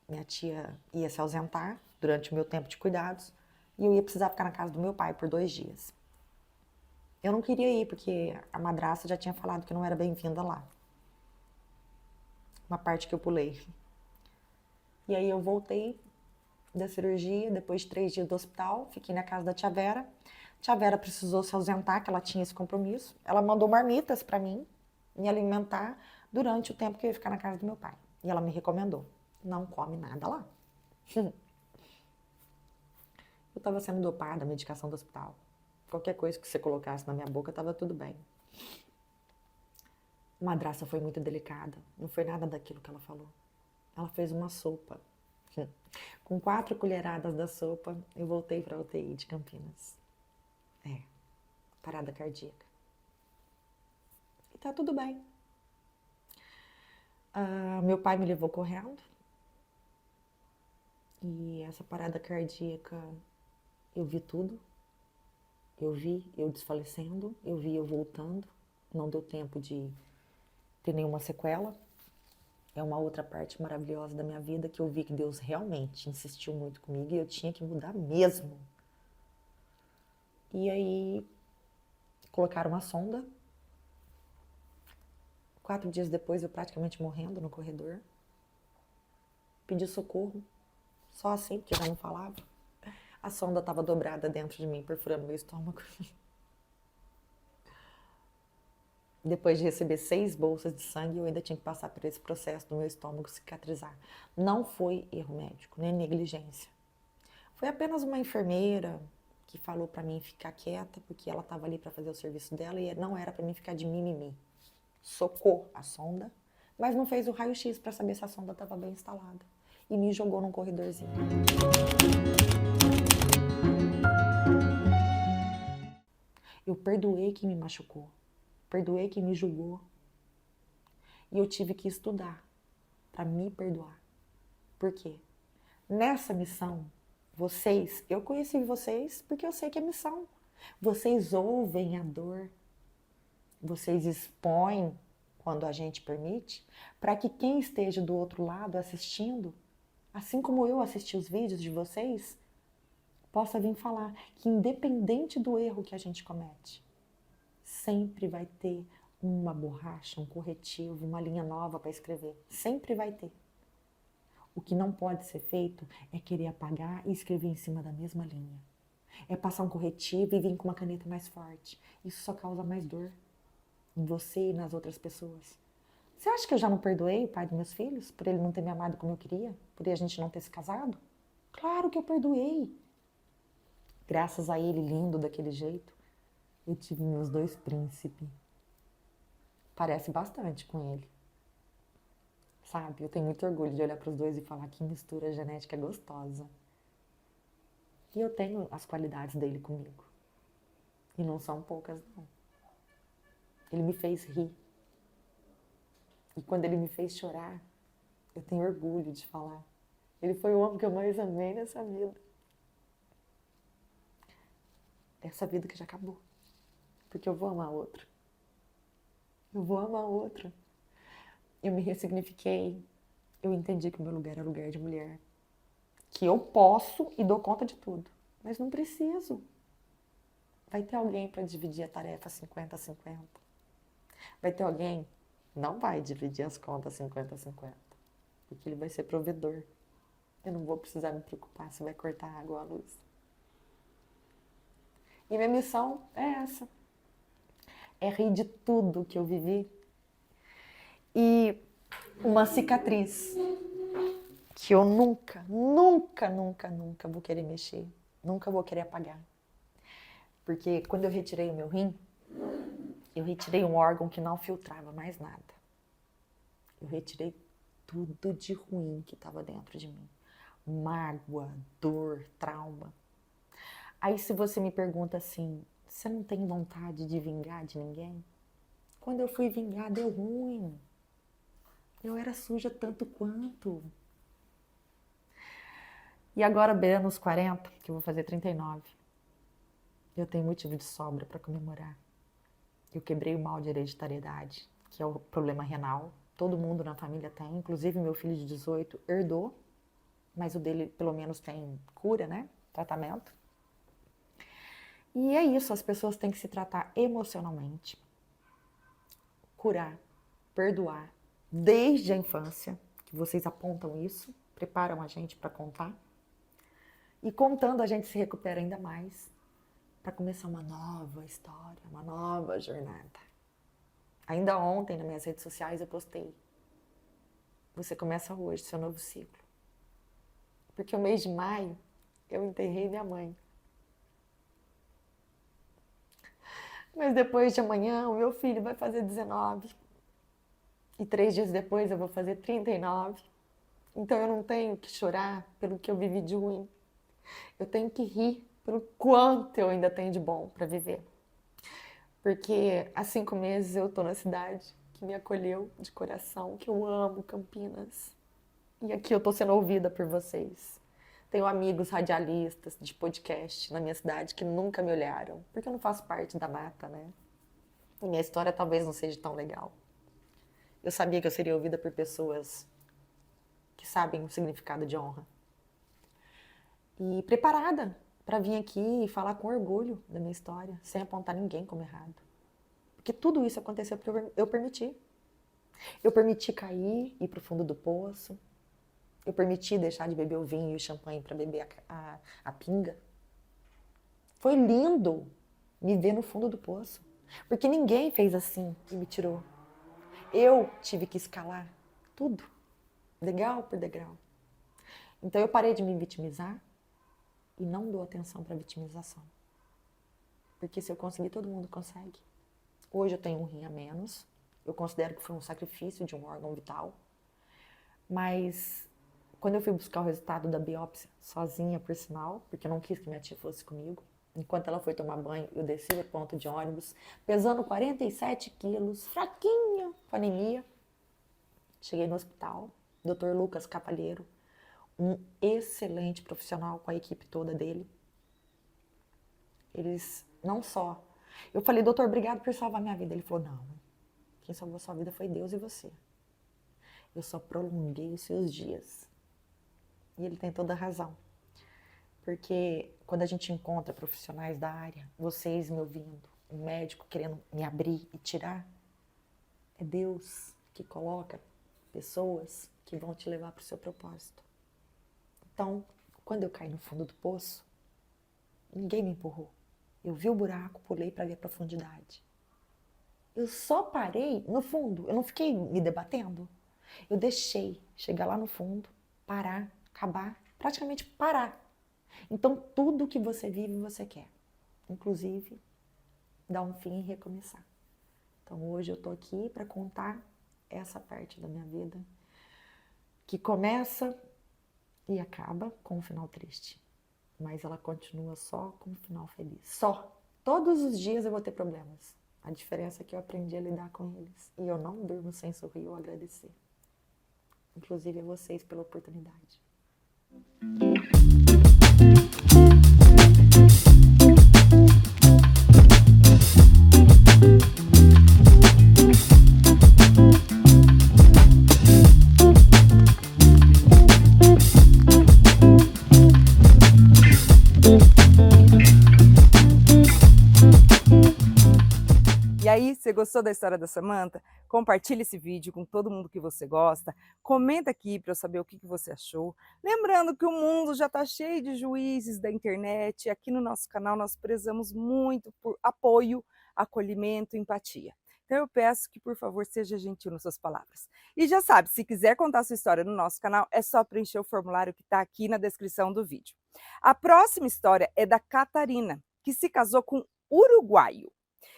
Minha tia ia se ausentar durante o meu tempo de cuidados e eu ia precisar ficar na casa do meu pai por 2 dias. Eu não queria ir porque a madrasta já tinha falado que não era bem-vinda lá. Uma parte que eu pulei. E aí eu voltei da cirurgia, depois de 3 dias do hospital, fiquei na casa da tia Vera. Tia Vera precisou se ausentar, que ela tinha esse compromisso. Ela mandou marmitas para mim, me alimentar durante o tempo que eu ia ficar na casa do meu pai. E ela me recomendou, não come nada lá. Eu estava sendo dopada, medicação do hospital. Qualquer coisa que você colocasse na minha boca, estava tudo bem. A madrasta foi muito delicada, não foi nada daquilo que ela falou. Ela fez uma sopa. Com 4 colheradas da sopa, eu voltei para a UTI de Campinas. Parada cardíaca. E tá tudo bem. Meu pai me levou correndo. E essa parada cardíaca, eu vi tudo. Eu vi eu desfalecendo, eu vi eu voltando. Não deu tempo de ter nenhuma sequela. É uma outra parte maravilhosa da minha vida que eu vi que Deus realmente insistiu muito comigo e eu tinha que mudar mesmo. E aí, colocaram uma sonda. 4 dias depois, eu praticamente morrendo no corredor. Pedi socorro, só assim, porque eu já não falava. A sonda estava dobrada dentro de mim, perfurando meu estômago. Depois de receber 6 bolsas de sangue, eu ainda tinha que passar por esse processo do meu estômago cicatrizar. Não foi erro médico, nem negligência. Foi apenas uma enfermeira que falou para mim ficar quieta, porque ela estava ali para fazer o serviço dela e não era para mim ficar de mimimi. Socou a sonda, mas não fez o raio-x para saber se a sonda estava bem instalada. E me jogou num corredorzinho. Eu perdoei quem me machucou. Perdoei quem me julgou. E eu tive que estudar para me perdoar. Por quê? Nessa missão, eu conheci vocês porque eu sei que é missão. Vocês ouvem a dor. Vocês expõem, quando a gente permite, para que quem esteja do outro lado assistindo, assim como eu assisti os vídeos de vocês, possa vir falar que independente do erro que a gente comete, sempre vai ter uma borracha, um corretivo, uma linha nova para escrever. Sempre vai ter. O que não pode ser feito é querer apagar e escrever em cima da mesma linha. É passar um corretivo e vir com uma caneta mais forte. Isso só causa mais dor em você e nas outras pessoas. Você acha que eu já não perdoei o pai dos meus filhos por ele não ter me amado como eu queria? Por a gente não ter se casado? Claro que eu perdoei. Graças a ele, lindo daquele jeito, eu tive meus 2 príncipes. Parece bastante com ele. Sabe? Eu tenho muito orgulho de olhar para os 2 e falar que mistura genética gostosa. E eu tenho as qualidades dele comigo. E não são poucas, não. Ele me fez rir. E quando ele me fez chorar, eu tenho orgulho de falar. Ele foi o homem que eu mais amei nessa vida. Essa vida que já acabou. Porque eu vou amar outro. Eu vou amar outro. Eu me ressignifiquei. Eu entendi que o meu lugar é lugar de mulher. Que eu posso e dou conta de tudo. Mas não preciso. Vai ter alguém para dividir a tarefa 50-50. Vai ter alguém, não vai dividir as contas 50-50. Porque ele vai ser provedor. Eu não vou precisar me preocupar se vai cortar a água ou a luz. E minha missão é essa. É rir de tudo que eu vivi. E uma cicatriz que eu nunca vou querer mexer. Nunca vou querer apagar. Porque quando eu retirei o meu rim, eu retirei um órgão que não filtrava mais nada. Eu retirei tudo de ruim que estava dentro de mim. Mágoa, dor, trauma. Aí se você me pergunta assim, você não tem vontade de vingar de ninguém? Quando eu fui vingar, deu ruim. Eu era suja tanto quanto. E agora, beirando os 40, que eu vou fazer 39, eu tenho motivo de sobra para comemorar. Eu quebrei o mal de hereditariedade, que é o problema renal. Todo mundo na família tem, inclusive meu filho de 18 herdou. mas o dele pelo menos tem cura, né? Tratamento. E é isso, as pessoas têm que se tratar emocionalmente, curar, perdoar, desde a infância, que vocês apontam isso, preparam a gente para contar. E contando a gente se recupera ainda mais para começar uma nova história, uma nova jornada. Ainda ontem nas minhas redes sociais eu postei: você começa hoje seu novo ciclo. Porque o mês de maio eu enterrei minha mãe. Mas depois de amanhã o meu filho vai fazer 19. E 3 dias depois eu vou fazer 39. Então eu não tenho que chorar pelo que eu vivi de ruim. Eu tenho que rir pelo quanto eu ainda tenho de bom para viver. Porque há 5 meses eu tô na cidade que me acolheu de coração, que eu amo Campinas. E aqui eu tô sendo ouvida por vocês. Tenho amigos radialistas de podcast na minha cidade que nunca me olharam, porque eu não faço parte da mata, né? E minha história talvez não seja tão legal. Eu sabia que eu seria ouvida por pessoas que sabem o significado de honra. E preparada para vir aqui e falar com orgulho da minha história, sem apontar ninguém como errado. Porque tudo isso aconteceu porque eu permiti. Eu permiti cair, ir para o fundo do poço. Eu permiti deixar de beber o vinho e o champanhe para beber a pinga. Foi lindo me ver no fundo do poço. Porque ninguém fez assim e me tirou. Eu tive que escalar tudo, degrau por degrau. Então eu parei de me vitimizar e não dou atenção para a vitimização. Porque se eu conseguir, todo mundo consegue. Hoje eu tenho um rim a menos. Eu considero que foi um sacrifício de um órgão vital. Mas quando eu fui buscar o resultado da biópsia, sozinha por sinal, porque eu não quis que minha tia fosse comigo, enquanto ela foi tomar banho, eu desci do ponto de ônibus, pesando 47 quilos, fraquinha, com anemia. Cheguei no hospital, Dr. Lucas Cavalheiro, um excelente profissional com a equipe toda dele. Eles não só... Eu falei: doutor, obrigado por salvar minha vida. Ele falou: não, quem salvou sua vida foi Deus e você. Eu só prolonguei os seus dias. E ele tem toda a razão. Porque quando a gente encontra profissionais da área, vocês me ouvindo, um médico querendo me abrir e tirar, é Deus que coloca pessoas que vão te levar para o seu propósito. Então, quando eu caí no fundo do poço, ninguém me empurrou. Eu vi o buraco, pulei para ver a profundidade. Eu só parei no fundo, eu não fiquei me debatendo. Eu deixei chegar lá no fundo, parar, acabar, praticamente parar. Então, tudo que você vive, você quer. Inclusive, dar um fim e recomeçar. Então, hoje eu tô aqui para contar essa parte da minha vida que começa e acaba com um final triste. Mas ela continua só com um final feliz. Só. Todos os dias eu vou ter problemas. A diferença é que eu aprendi a lidar com eles. E eu não durmo sem sorrir ou agradecer. Inclusive a vocês pela oportunidade. E aí, você gostou da história da Samantha? Compartilhe esse vídeo com todo mundo que você gosta. Comenta aqui para eu saber o que você achou. Lembrando que o mundo já está cheio de juízes da internet. Aqui no nosso canal nós prezamos muito por apoio, acolhimento, empatia. Então eu peço que, por favor, seja gentil nas suas palavras. E já sabe, se quiser contar sua história no nosso canal, é só preencher o formulário que está aqui na descrição do vídeo. A próxima história é da Catarina, que se casou com um uruguaio.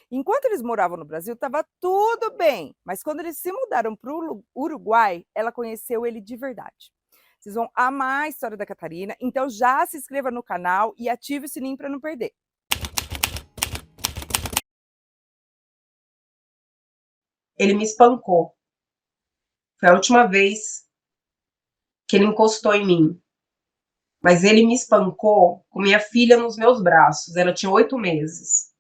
Enquanto eles moravam no Brasil, estava tudo bem, mas quando eles se mudaram para o Uruguai, ela conheceu ele de verdade. Vocês vão amar a história da Catarina, então já se inscreva no canal e ative o sininho para não perder. Ele me espancou. Foi a última vez que ele encostou em mim. Mas ele me espancou com minha filha nos meus braços. Ela tinha 8 meses.